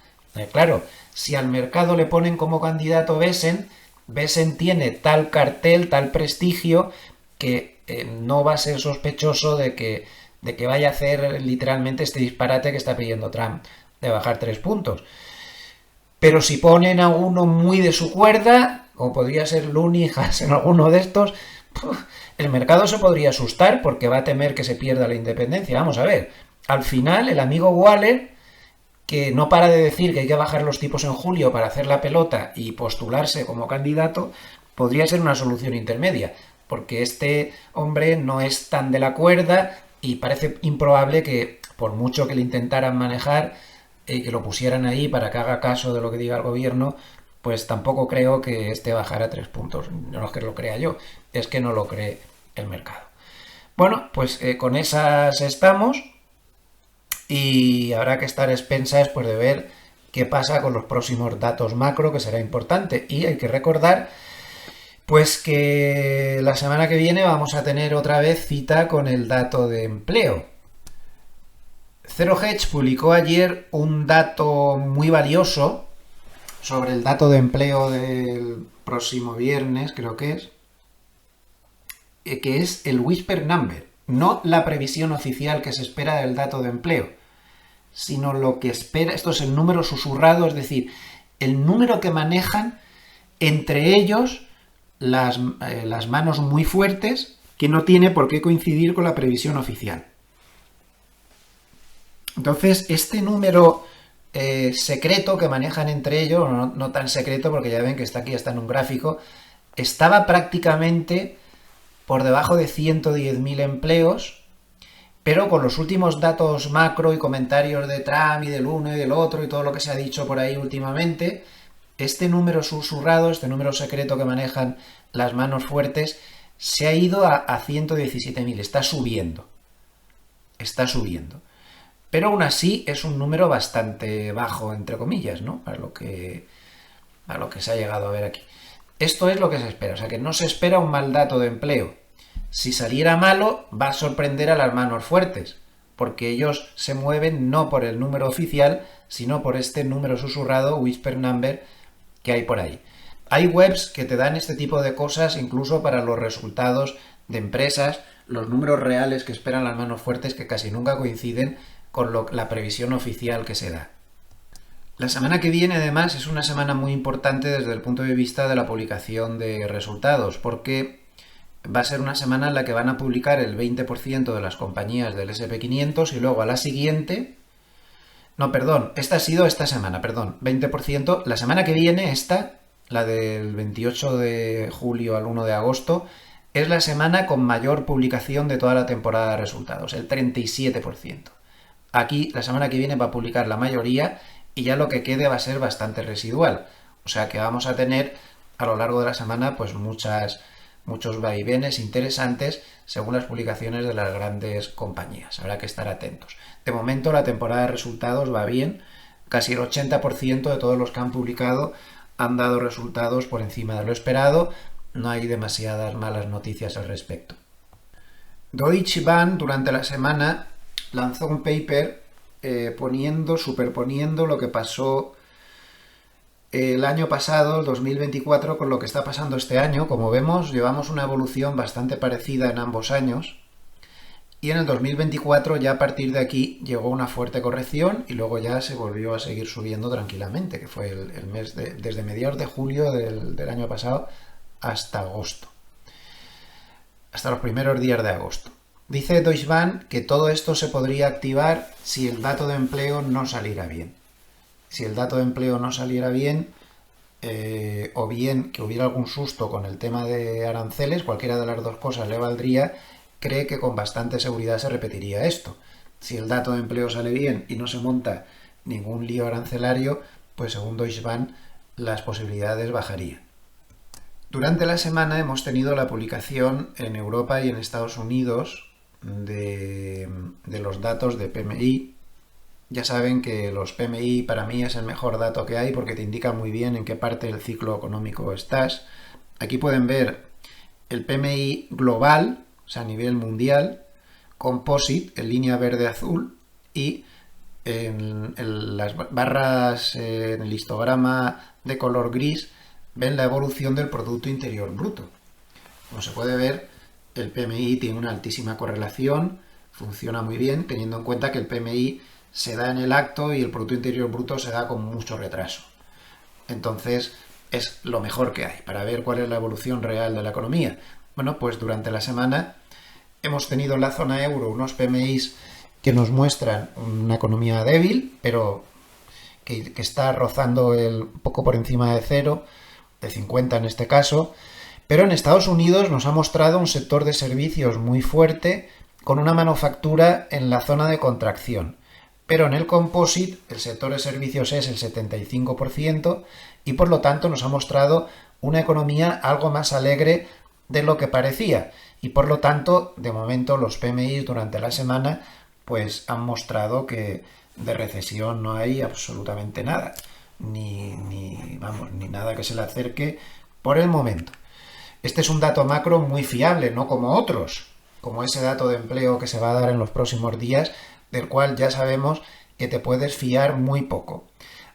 A: Claro, si al mercado le ponen como candidato Besen tiene tal cartel, tal prestigio, que no va a ser sospechoso de que vaya a hacer literalmente este disparate que está pidiendo Trump, de bajar 3 puntos. Pero si ponen a uno muy de su cuerda, como podría ser Lunijas en alguno de estos, el mercado se podría asustar porque va a temer que se pierda la independencia. Vamos a ver, al final el amigo Waller, que no para de decir que hay que bajar los tipos en julio para hacer la pelota y postularse como candidato, podría ser una solución intermedia, porque este hombre no es tan de la cuerda y parece improbable que, por mucho que le intentaran manejar, que lo pusieran ahí para que haga caso de lo que diga el gobierno, pues tampoco creo que este bajara 3 puntos. No es que lo crea yo, es que no lo cree el mercado. Bueno, pues con esas estamos y habrá que estar a expensas pues, de ver qué pasa con los próximos datos macro, que será importante. Y hay que recordar pues que la semana que viene vamos a tener otra vez cita con el dato de empleo. Zero Hedge publicó ayer un dato muy valioso sobre el dato de empleo del próximo viernes, creo que es el Whisper Number, no la previsión oficial que se espera del dato de empleo, sino lo que espera, esto es el número susurrado, es decir, el número que manejan entre ellos las manos muy fuertes, que no tiene por qué coincidir con la previsión oficial. Entonces, este número secreto que manejan entre ellos, no tan secreto porque ya ven que está aquí, está en un gráfico, estaba prácticamente por debajo de 110.000 empleos, pero con los últimos datos macro y comentarios de Trump y del uno y del otro y todo lo que se ha dicho por ahí últimamente, este número susurrado, este número secreto que manejan las manos fuertes, se ha ido a 117.000, está subiendo. Pero aún así es un número bastante bajo, entre comillas, ¿no? A lo que se ha llegado a ver aquí. Esto es lo que se espera, o sea que no se espera un mal dato de empleo. Si saliera malo, va a sorprender a las manos fuertes, porque ellos se mueven no por el número oficial, sino por este número susurrado, whisper number, que hay por ahí. Hay webs que te dan este tipo de cosas incluso para los resultados de empresas, los números reales que esperan las manos fuertes que casi nunca coinciden con la previsión oficial que se da. La semana que viene, además, es una semana muy importante desde el punto de vista de la publicación de resultados, porque va a ser una semana en la que van a publicar el 20% de las compañías del SP500 y luego a la siguiente... No, perdón, esta ha sido esta semana, perdón, 20%. La semana que viene, la del 28 de julio al 1 de agosto, es la semana con mayor publicación de toda la temporada de resultados, el 37%. Aquí, la semana que viene va a publicar la mayoría y ya lo que quede va a ser bastante residual. O sea que vamos a tener a lo largo de la semana pues muchos vaivenes interesantes según las publicaciones de las grandes compañías. Habrá que estar atentos. De momento la temporada de resultados va bien. Casi el 80% de todos los que han publicado han dado resultados por encima de lo esperado. No hay demasiadas malas noticias al respecto. Deutsche Bahn durante la semana lanzó un paper superponiendo lo que pasó el año pasado, el 2024, con lo que está pasando este año. Como vemos, llevamos una evolución bastante parecida en ambos años. Y en el 2024 ya a partir de aquí llegó una fuerte corrección y luego ya se volvió a seguir subiendo tranquilamente, que fue el mes desde mediados de julio del año pasado hasta agosto. Hasta los primeros días de agosto. Dice Deutsche Bahn que todo esto se podría activar si el dato de empleo no saliera bien. Si el dato de empleo no saliera bien, o bien que hubiera algún susto con el tema de aranceles, cualquiera de las dos cosas le valdría, cree que con bastante seguridad se repetiría esto. Si el dato de empleo sale bien y no se monta ningún lío arancelario, pues según Deutsche Bahn las posibilidades bajarían. Durante la semana hemos tenido la publicación en Europa y en Estados Unidos de los datos de PMI. Ya saben que los PMI para mí es el mejor dato que hay porque te indica muy bien en qué parte del ciclo económico estás. Aquí pueden ver el PMI global, o sea, a nivel mundial, composite, en línea verde-azul, y en las barras, en el histograma de color gris, ven la evolución del Producto Interior Bruto. Como se puede ver, el PMI tiene una altísima correlación, funciona muy bien, teniendo en cuenta que el PMI se da en el acto y el Producto Interior Bruto se da con mucho retraso. Entonces, es lo mejor que hay para ver cuál es la evolución real de la economía. Bueno, pues durante la semana hemos tenido en la zona euro unos PMIs que nos muestran una economía débil, pero que está rozando un poco por encima de cero, de 50 en este caso. Pero en Estados Unidos nos ha mostrado un sector de servicios muy fuerte, con una manufactura en la zona de contracción. Pero en el composite el sector de servicios es el 75% y por lo tanto nos ha mostrado una economía algo más alegre de lo que parecía. Y por lo tanto, de momento, los PMI durante la semana pues han mostrado que de recesión no hay absolutamente nada. Ni nada que se le acerque por el momento. Este es un dato macro muy fiable, no como otros, como ese dato de empleo que se va a dar en los próximos días, del cual ya sabemos que te puedes fiar muy poco.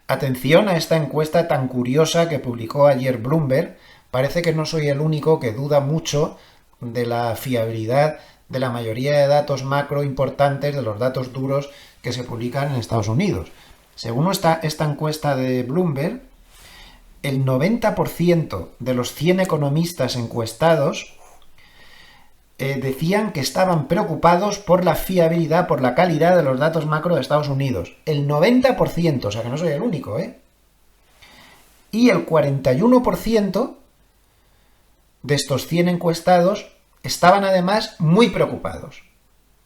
A: Atención a esta encuesta tan curiosa que publicó ayer Bloomberg. Parece que no soy el único que duda mucho de la fiabilidad de la mayoría de datos macro importantes, de los datos duros que se publican en Estados Unidos. Según esta encuesta de Bloomberg, el 90% de los 100 economistas encuestados decían que estaban preocupados por la fiabilidad, por la calidad de los datos macro de Estados Unidos. El 90%, o sea que no soy el único, ¿eh? Y el 41% de estos 100 encuestados estaban además muy preocupados.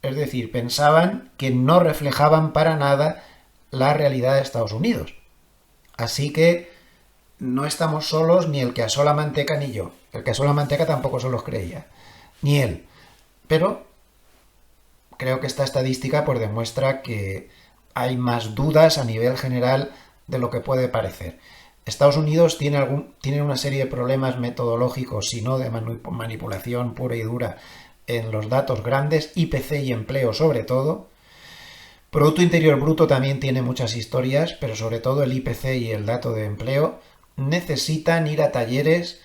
A: Es decir, pensaban que no reflejaban para nada la realidad de Estados Unidos. Así que no estamos solos, ni el que asó la manteca ni yo. El que asó la manteca tampoco se los creía, ni él. Pero creo que esta estadística pues demuestra que hay más dudas a nivel general de lo que puede parecer. Estados Unidos tiene una serie de problemas metodológicos, si no de manipulación pura y dura en los datos grandes, IPC y empleo sobre todo, Producto Interior Bruto también tiene muchas historias, pero sobre todo el IPC y el dato de empleo necesitan ir a talleres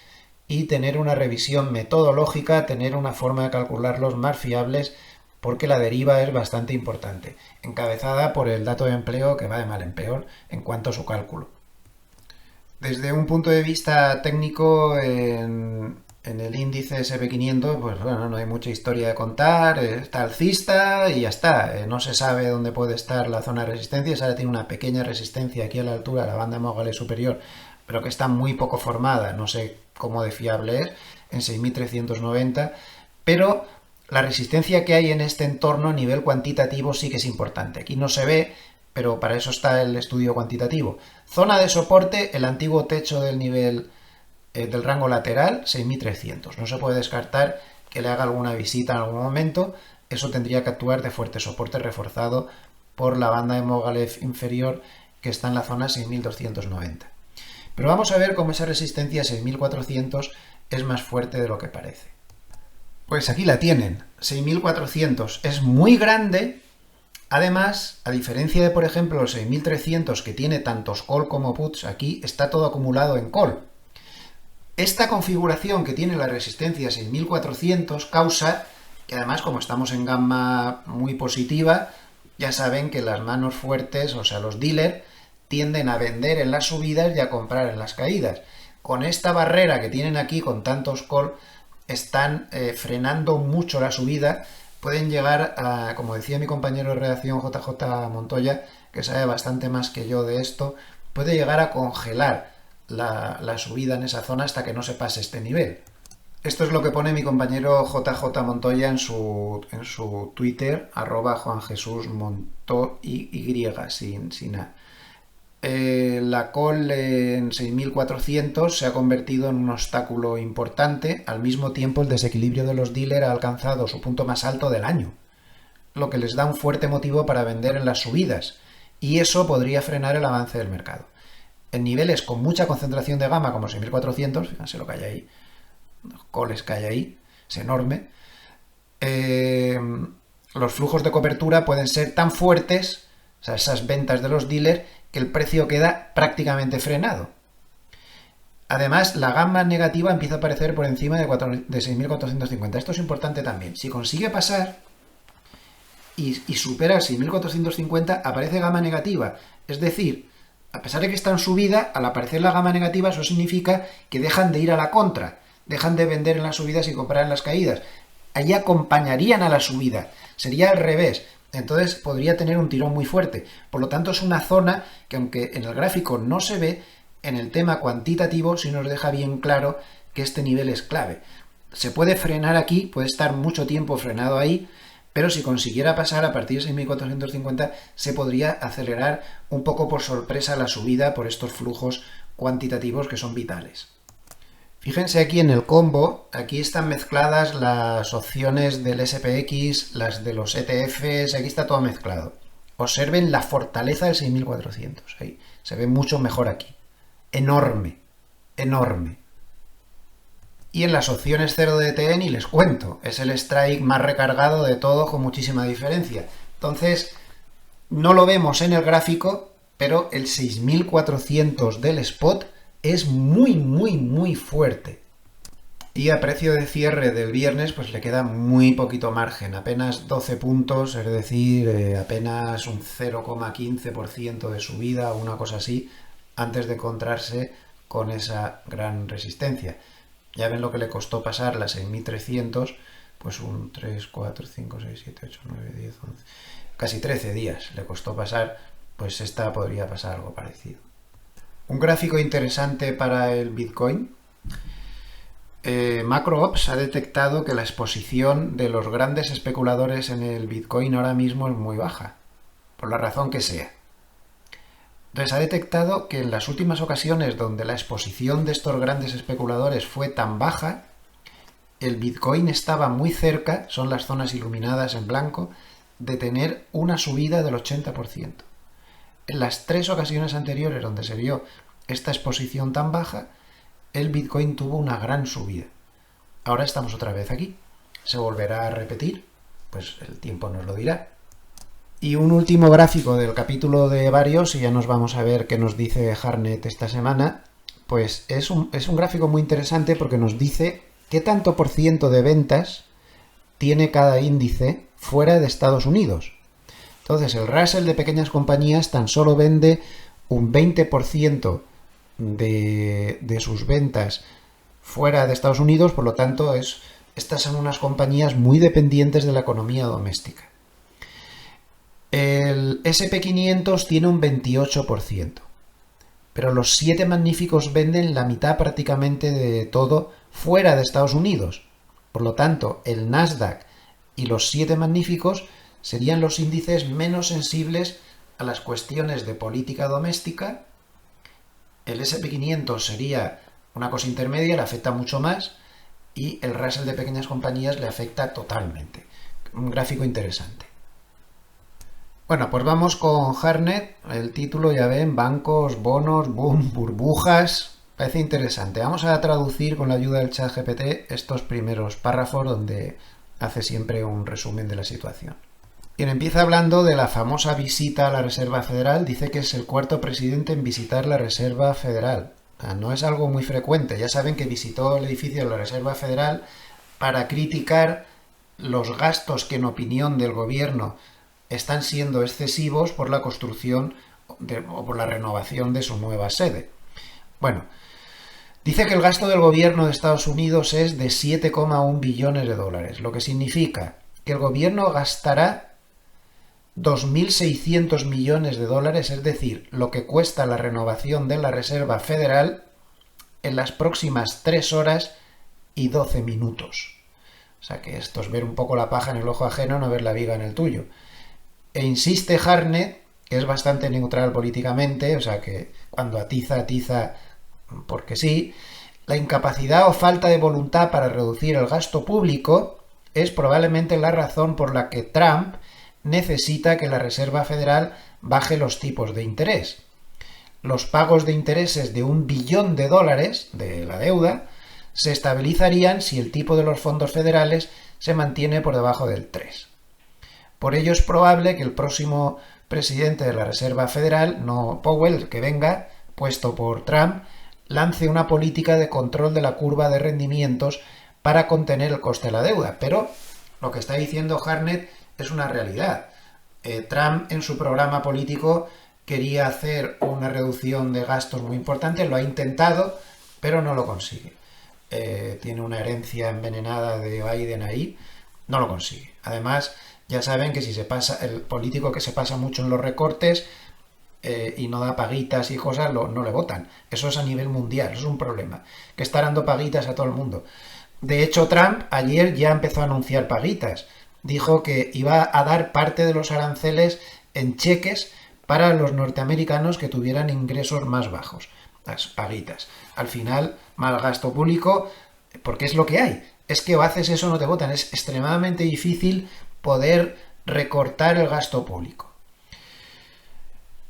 A: y tener una revisión metodológica, tener una forma de calcularlos más fiables, porque la deriva es bastante importante, encabezada por el dato de empleo que va de mal en peor en cuanto a su cálculo. Desde un punto de vista técnico, en el índice SP500, pues bueno, no hay mucha historia de contar, está alcista y ya está. No se sabe dónde puede estar la zona de resistencia, ahora tiene una pequeña resistencia aquí a la altura de la banda Mogale superior, pero que está muy poco formada, no sé cómo de fiable es, en 6.390, pero la resistencia que hay en este entorno a nivel cuantitativo sí que es importante. Aquí no se ve, pero para eso está el estudio cuantitativo. Zona de soporte, el antiguo techo del nivel del rango lateral, 6.300. No se puede descartar que le haga alguna visita en algún momento. Eso tendría que actuar de fuerte soporte reforzado por la banda de Mogilev inferior que está en la zona 6.290. Pero vamos a ver cómo esa resistencia 6.400 es más fuerte de lo que parece. Pues aquí la tienen, 6.400 es muy grande. Además, a diferencia de, por ejemplo, los 6.300 que tiene tantos call como puts, aquí está todo acumulado en call. Esta configuración que tiene la resistencia 6.400 causa que, además, como estamos en gamma muy positiva, ya saben que las manos fuertes, o sea, los dealers, tienden a vender en las subidas y a comprar en las caídas. Con esta barrera que tienen aquí, con tantos call, están frenando mucho la subida. Pueden llegar a, como decía mi compañero de redacción JJ Montoya, que sabe bastante más que yo de esto, puede llegar a congelar la subida en esa zona hasta que no se pase este nivel. Esto es lo que pone mi compañero JJ Montoya en su Twitter, @JuanJesusMontoY, sin A. La call en 6.400 se ha convertido en un obstáculo importante. Al mismo tiempo, el desequilibrio de los dealers ha alcanzado su punto más alto del año, lo que les da un fuerte motivo para vender en las subidas, y eso podría frenar el avance del mercado. En niveles con mucha concentración de gamma, como 6.400, fíjense lo que hay ahí, los calls que hay ahí, es enorme, los flujos de cobertura pueden ser tan fuertes, o sea, esas ventas de los dealers, que el precio queda prácticamente frenado. Además, la gamma negativa empieza a aparecer por encima de 6.450. Esto es importante también. Si consigue pasar y supera 6.450, aparece gamma negativa. Es decir, a pesar de que está en subida, al aparecer la gamma negativa, eso significa que dejan de ir a la contra, dejan de vender en las subidas y comprar en las caídas. Allí acompañarían a la subida. Sería al revés. Entonces podría tener un tirón muy fuerte. Por lo tanto, es una zona que, aunque en el gráfico no se ve, en el tema cuantitativo sí nos deja bien claro que este nivel es clave. Se puede frenar aquí, puede estar mucho tiempo frenado ahí, pero si consiguiera pasar a partir de 6.450 se podría acelerar un poco por sorpresa la subida por estos flujos cuantitativos que son vitales. Fíjense aquí en el combo, aquí están mezcladas las opciones del SPX, las de los ETFs, aquí está todo mezclado. Observen la fortaleza del 6.400, ahí se ve mucho mejor aquí. Enorme, enorme. Y en las opciones 0DTE ni les cuento, es el strike más recargado de todo con muchísima diferencia. Entonces, no lo vemos en el gráfico, pero el 6.400 del spot es muy, muy, muy fuerte. Y a precio de cierre del viernes, pues le queda muy poquito margen, apenas 12 puntos, es decir, apenas un 0,15% de subida o una cosa así, antes de encontrarse con esa gran resistencia. Ya ven lo que le costó pasar las 6.300, pues un 3, 4, 5, 6, 7, 8, 9, 10, 11, casi 13 días le costó pasar, pues esta podría pasar algo parecido. Un gráfico interesante para el Bitcoin. MacroOps ha detectado que la exposición de los grandes especuladores en el Bitcoin ahora mismo es muy baja, por la razón que sea. Entonces ha detectado que en las últimas ocasiones donde la exposición de estos grandes especuladores fue tan baja, el Bitcoin estaba muy cerca, son las zonas iluminadas en blanco, de tener una subida del 80%. En las 3 ocasiones anteriores donde se vio esta exposición tan baja, el Bitcoin tuvo una gran subida. Ahora estamos otra vez aquí. ¿Se volverá a repetir? Pues el tiempo nos lo dirá. Y un último gráfico del capítulo de varios, y ya nos vamos a ver qué nos dice Hartnett esta semana. Pues es un gráfico muy interesante porque nos dice qué tanto por ciento de ventas tiene cada índice fuera de Estados Unidos. Entonces, el Russell de pequeñas compañías tan solo vende un 20% de sus ventas fuera de Estados Unidos, por lo tanto, estas son unas compañías muy dependientes de la economía doméstica. El SP500 tiene un 28%, pero los 7 magníficos venden la mitad prácticamente de todo fuera de Estados Unidos. Por lo tanto, el Nasdaq y los 7 magníficos serían los índices menos sensibles a las cuestiones de política doméstica. El SP500 sería una cosa intermedia, le afecta mucho más, y el Russell de pequeñas compañías le afecta totalmente. Un gráfico interesante. Bueno, pues vamos con Hartnett. El título, ya ven, bancos, bonos, boom, burbujas. Parece interesante. Vamos a traducir con la ayuda del ChatGPT estos primeros párrafos donde hace siempre un resumen de la situación. Quien empieza hablando de la famosa visita a la Reserva Federal, dice que es el cuarto presidente en visitar la Reserva Federal. No es algo muy frecuente. Ya saben que visitó el edificio de la Reserva Federal para criticar los gastos que en opinión del gobierno están siendo excesivos por la construcción o por la renovación de su nueva sede. Bueno, dice que el gasto del gobierno de Estados Unidos es de 7,1 billones de dólares, lo que significa que el gobierno gastará 2.600 millones de dólares, es decir, lo que cuesta la renovación de la Reserva Federal en las próximas 3 horas y 12 minutos. O sea que esto es ver un poco la paja en el ojo ajeno, no ver la viga en el tuyo. E insiste Hartnett, que es bastante neutral políticamente, o sea que cuando atiza, atiza porque sí, la incapacidad o falta de voluntad para reducir el gasto público es probablemente la razón por la que Trump necesita que la Reserva Federal baje los tipos de interés. Los pagos de intereses de $1 billón de la deuda se estabilizarían si el tipo de los fondos federales se mantiene por debajo del 3. Por ello es probable que el próximo presidente de la Reserva Federal, no Powell, el que venga, puesto por Trump, lance una política de control de la curva de rendimientos para contener el coste de la deuda. Pero lo que está diciendo Hartnett es una realidad. Trump en su programa político quería hacer una reducción de gastos muy importante, lo ha intentado, pero no lo consigue. Tiene una herencia envenenada de Biden ahí, no lo consigue. Además, ya saben que si se pasa, el político que se pasa mucho en los recortes y no da paguitas y cosas, no le votan. Eso es a nivel mundial, eso es un problema. Que está dando paguitas a todo el mundo. De hecho, Trump ayer ya empezó a anunciar paguitas. Dijo que iba a dar parte de los aranceles en cheques para los norteamericanos que tuvieran ingresos más bajos. Las paguitas. Al final, mal gasto público, porque es lo que hay. Es que o haces eso o no te votan. Es extremadamente difícil poder recortar el gasto público.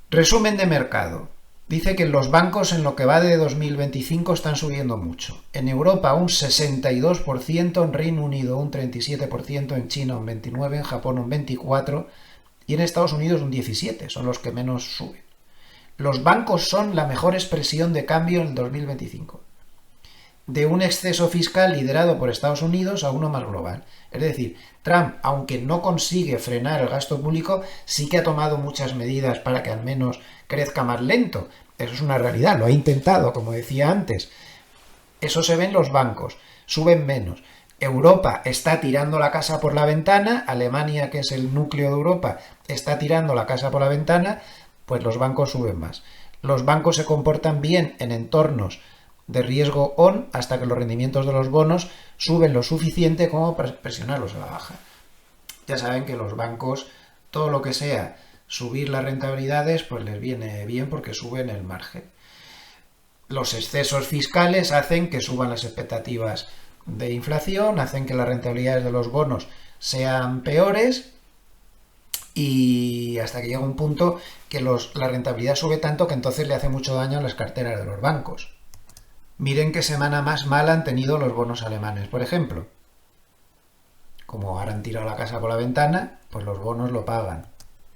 A: Resumen de mercado. Dice que los bancos en lo que va de 2025 están subiendo mucho. En Europa un 62%, en Reino Unido un 37%, en China un 29%, en Japón un 24% y en Estados Unidos un 17%. Son los que menos suben. Los bancos son la mejor expresión de cambio en el 2025. De un exceso fiscal liderado por Estados Unidos a uno más global. Es decir, Trump, aunque no consigue frenar el gasto público, sí que ha tomado muchas medidas para que al menos crezca más lento. Eso es una realidad, lo ha intentado, como decía antes. Eso se ve en los bancos, suben menos. Europa está tirando la casa por la ventana, Alemania, que es el núcleo de Europa, está tirando la casa por la ventana, pues los bancos suben más. Los bancos se comportan bien en entornos de riesgo on hasta que los rendimientos de los bonos suben lo suficiente como para presionarlos a la baja. Ya saben que los bancos, todo lo que sea subir las rentabilidades, pues les viene bien porque suben el margen. Los excesos fiscales hacen que suban las expectativas de inflación, hacen que las rentabilidades de los bonos sean peores y hasta que llega un punto que la rentabilidad sube tanto que entonces le hace mucho daño a las carteras de los bancos. Miren qué semana más mala han tenido los bonos alemanes, por ejemplo. Como ahora han tirado la casa por la ventana, pues los bonos lo pagan.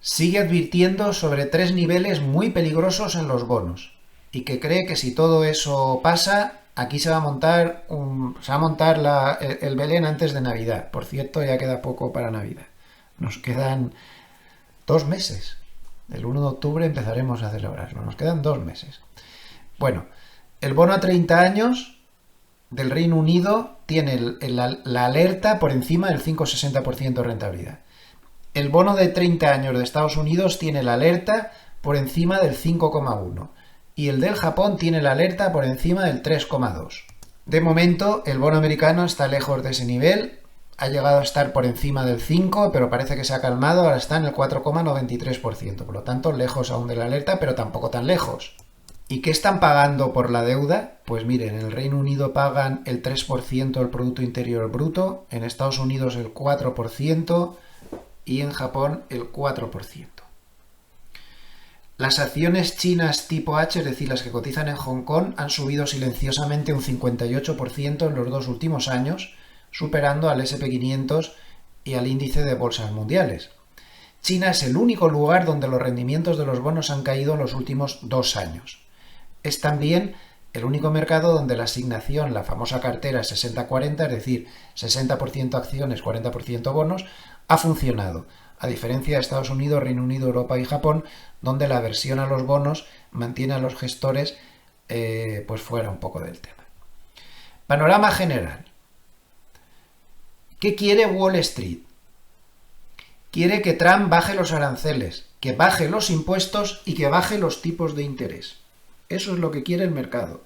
A: sigue advirtiendo sobre 3 niveles muy peligrosos en los bonos y que cree que si todo eso pasa, aquí se va a montar el Belén antes de Navidad. Por cierto, ya queda poco para Navidad. Nos quedan 2 meses. El 1 de octubre empezaremos a celebrarlo. Nos quedan 2 meses. Bueno, el bono a 30 años del Reino Unido tiene la alerta por encima del 5,60% de rentabilidad. El bono de 30 años de Estados Unidos tiene la alerta por encima del 5,1%. Y el del Japón tiene la alerta por encima del 3,2%. De momento, el bono americano está lejos de ese nivel. Ha llegado a estar por encima del 5%, pero parece que se ha calmado. Ahora está en el 4,93%. Por lo tanto, lejos aún de la alerta, pero tampoco tan lejos. ¿Y qué están pagando por la deuda? Pues miren, en el Reino Unido pagan el 3% del Producto Interior Bruto, en Estados Unidos el 4% y en Japón el 4%. Las acciones chinas tipo H, es decir, las que cotizan en Hong Kong, han subido silenciosamente un 58% en los 2 últimos años, superando al SP500 y al índice de bolsas mundiales. China es el único lugar donde los rendimientos de los bonos han caído en los últimos 2 años. Es también el único mercado donde la asignación, la famosa cartera 60-40, es decir, 60% acciones, 40% bonos, ha funcionado, a diferencia de Estados Unidos, Reino Unido, Europa y Japón, donde la aversión a los bonos mantiene a los gestores pues fuera un poco del tema. Panorama general. ¿Qué quiere Wall Street? Quiere que Trump baje los aranceles, que baje los impuestos y que baje los tipos de interés. Eso es lo que quiere el mercado.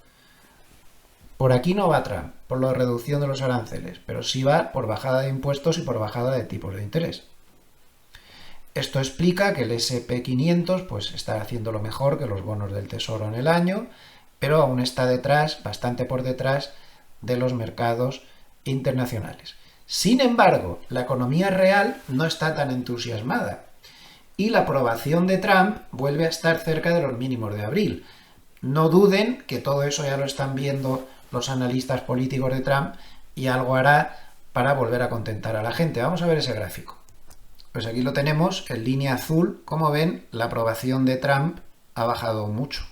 A: Por aquí no va Trump, por la reducción de los aranceles, pero sí va por bajada de impuestos y por bajada de tipos de interés. Esto explica que el SP500 pues, está haciendo lo mejor que los bonos del Tesoro en el año, pero aún está detrás, bastante por detrás, de los mercados internacionales. Sin embargo, la economía real no está tan entusiasmada y la aprobación de Trump vuelve a estar cerca de los mínimos de abril. No duden que todo eso ya lo están viendo los analistas políticos de Trump y algo hará para volver a contentar a la gente. Vamos a ver ese gráfico. Pues aquí lo tenemos, en línea azul. Como ven, la aprobación de Trump ha bajado mucho.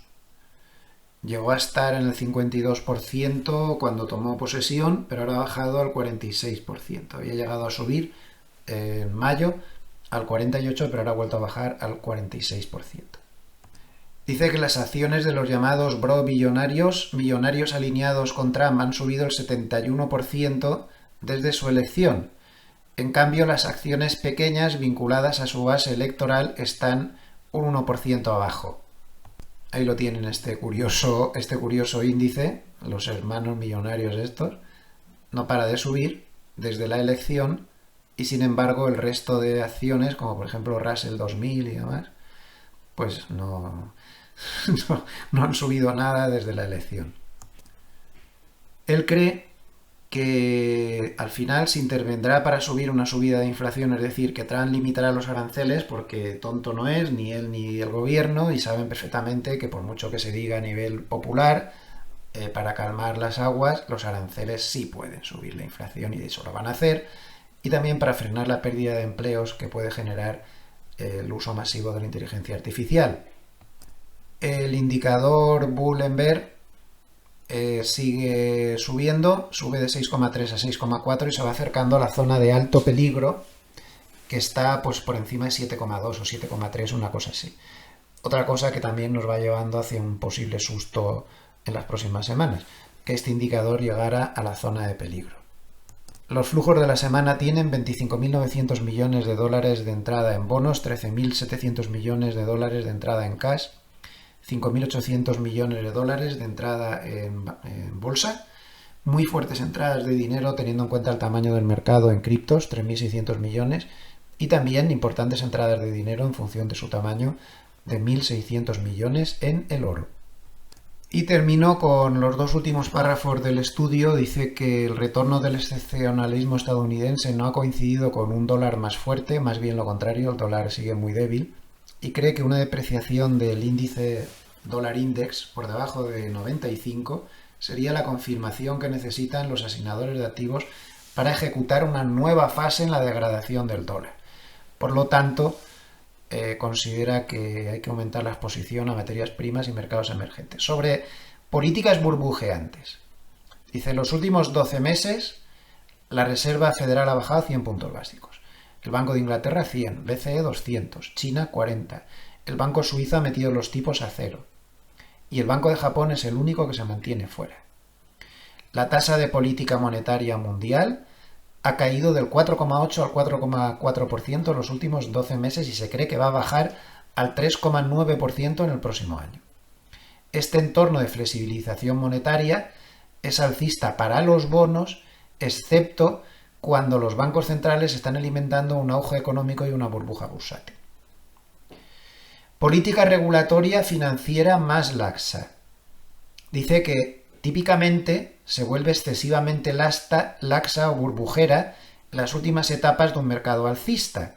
A: Llegó a estar en el 52% cuando tomó posesión, pero ahora ha bajado al 46%. Había llegado a subir en mayo al 48%, pero ahora ha vuelto a bajar al 46%. Dice que las acciones de los llamados millonarios alineados con Trump, han subido el 71% desde su elección. En cambio, las acciones pequeñas vinculadas a su base electoral están un 1% abajo. Ahí lo tienen este curioso índice, los hermanos millonarios estos. No para de subir desde la elección y sin embargo el resto de acciones, como por ejemplo Russell 2000 y demás, pues no han subido nada desde la elección. Él cree que al final se intervendrá para subir una subida de inflación, es decir, que Trump limitará los aranceles porque tonto no es, ni él ni el gobierno, y saben perfectamente que por mucho que se diga a nivel popular, para calmar las aguas, los aranceles sí pueden subir la inflación y de eso lo van a hacer, y también para frenar la pérdida de empleos que puede generar el uso masivo de la inteligencia artificial. El indicador Bull and Bear sigue subiendo, sube de 6,3 a 6,4 y se va acercando a la zona de alto peligro, que está pues por encima de 7,2 o 7,3, una cosa así. Otra cosa que también nos va llevando hacia un posible susto en las próximas semanas, que este indicador llegara a la zona de peligro. Los flujos de la semana tienen 25.900 millones de dólares de entrada en bonos, 13.700 millones de dólares de entrada en cash, 5.800 millones de dólares de entrada en bolsa, muy fuertes entradas de dinero teniendo en cuenta el tamaño del mercado en criptos, 3.600 millones, y también importantes entradas de dinero en función de su tamaño, de 1.600 millones en el oro. Y termino con los 2 últimos párrafos del estudio. Dice que el retorno del excepcionalismo estadounidense no ha coincidido con un dólar más fuerte, más bien lo contrario, el dólar sigue muy débil, y cree que una depreciación del índice dólar index por debajo de 95 sería la confirmación que necesitan los asignadores de activos para ejecutar una nueva fase en la degradación del dólar. Por lo tanto, considera que hay que aumentar la exposición a materias primas y mercados emergentes. Sobre políticas burbujeantes. Dice, en los últimos 12 meses la Reserva Federal ha bajado 100 puntos básicos. El Banco de Inglaterra 100, BCE 200, China 40. El Banco Suizo ha metido los tipos a cero. Y el Banco de Japón es el único que se mantiene fuera. La tasa de política monetaria mundial ha caído del 4,8 al 4,4% en los últimos 12 meses y se cree que va a bajar al 3,9% en el próximo año. Este entorno de flexibilización monetaria es alcista para los bonos, excepto cuando los bancos centrales están alimentando un auge económico y una burbuja bursátil. Política regulatoria financiera más laxa. Dice que típicamente se vuelve excesivamente laxa o burbujera en las últimas etapas de un mercado alcista.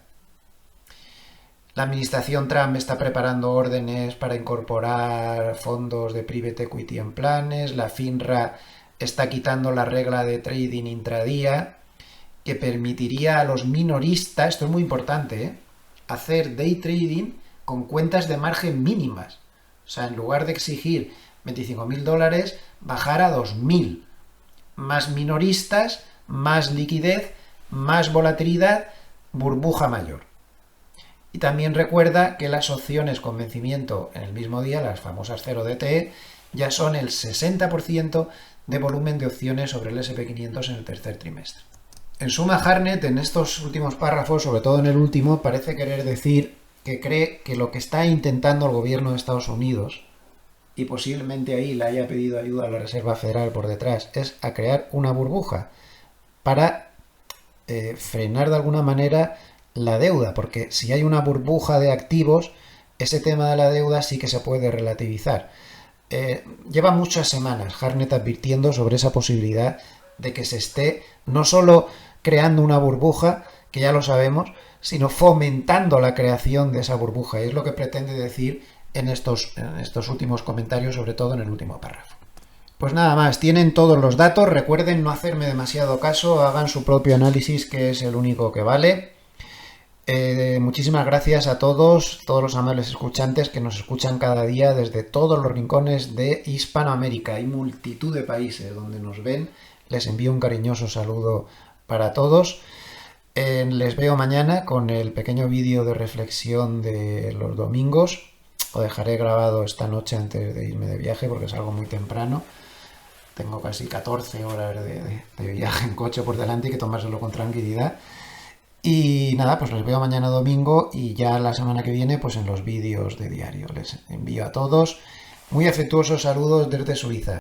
A: La administración Trump está preparando órdenes para incorporar fondos de private equity en planes. La FINRA está quitando la regla de trading intradía que permitiría a los minoristas, esto es muy importante, hacer day trading con cuentas de margen mínimas. O sea, en lugar de exigir $25.000, bajar a 2.000. Más minoristas, más liquidez, más volatilidad, burbuja mayor. Y también recuerda que las opciones con vencimiento en el mismo día, las famosas 0DTE, ya son el 60% de volumen de opciones sobre el SP500 en el tercer trimestre. En suma, Hartnett, en estos últimos párrafos, sobre todo en el último, parece querer decir que cree que lo que está intentando el gobierno de Estados Unidos, y posiblemente ahí le haya pedido ayuda a la Reserva Federal por detrás, es a crear una burbuja para frenar de alguna manera la deuda, porque si hay una burbuja de activos, ese tema de la deuda sí que se puede relativizar. Lleva muchas semanas Hartnett advirtiendo sobre esa posibilidad de que se esté no solo creando una burbuja, que ya lo sabemos, sino fomentando la creación de esa burbuja. Y es lo que pretende decir en estos últimos comentarios, sobre todo en el último párrafo. Pues nada más, tienen todos los datos. Recuerden no hacerme demasiado caso, hagan su propio análisis, que es el único que vale. Muchísimas gracias a todos los amables escuchantes que nos escuchan cada día desde todos los rincones de Hispanoamérica. Hay multitud de países donde nos ven. Les envío un cariñoso saludo para todos. Les veo mañana con el pequeño vídeo de reflexión de los domingos. Lo dejaré grabado esta noche antes de irme de viaje porque es algo muy temprano. Tengo casi 14 horas de viaje en coche por delante y hay que tomárselo con tranquilidad. Y nada, pues les veo mañana domingo y ya la semana que viene pues en los vídeos de diario. Les envío a todos muy afectuosos saludos desde Suiza.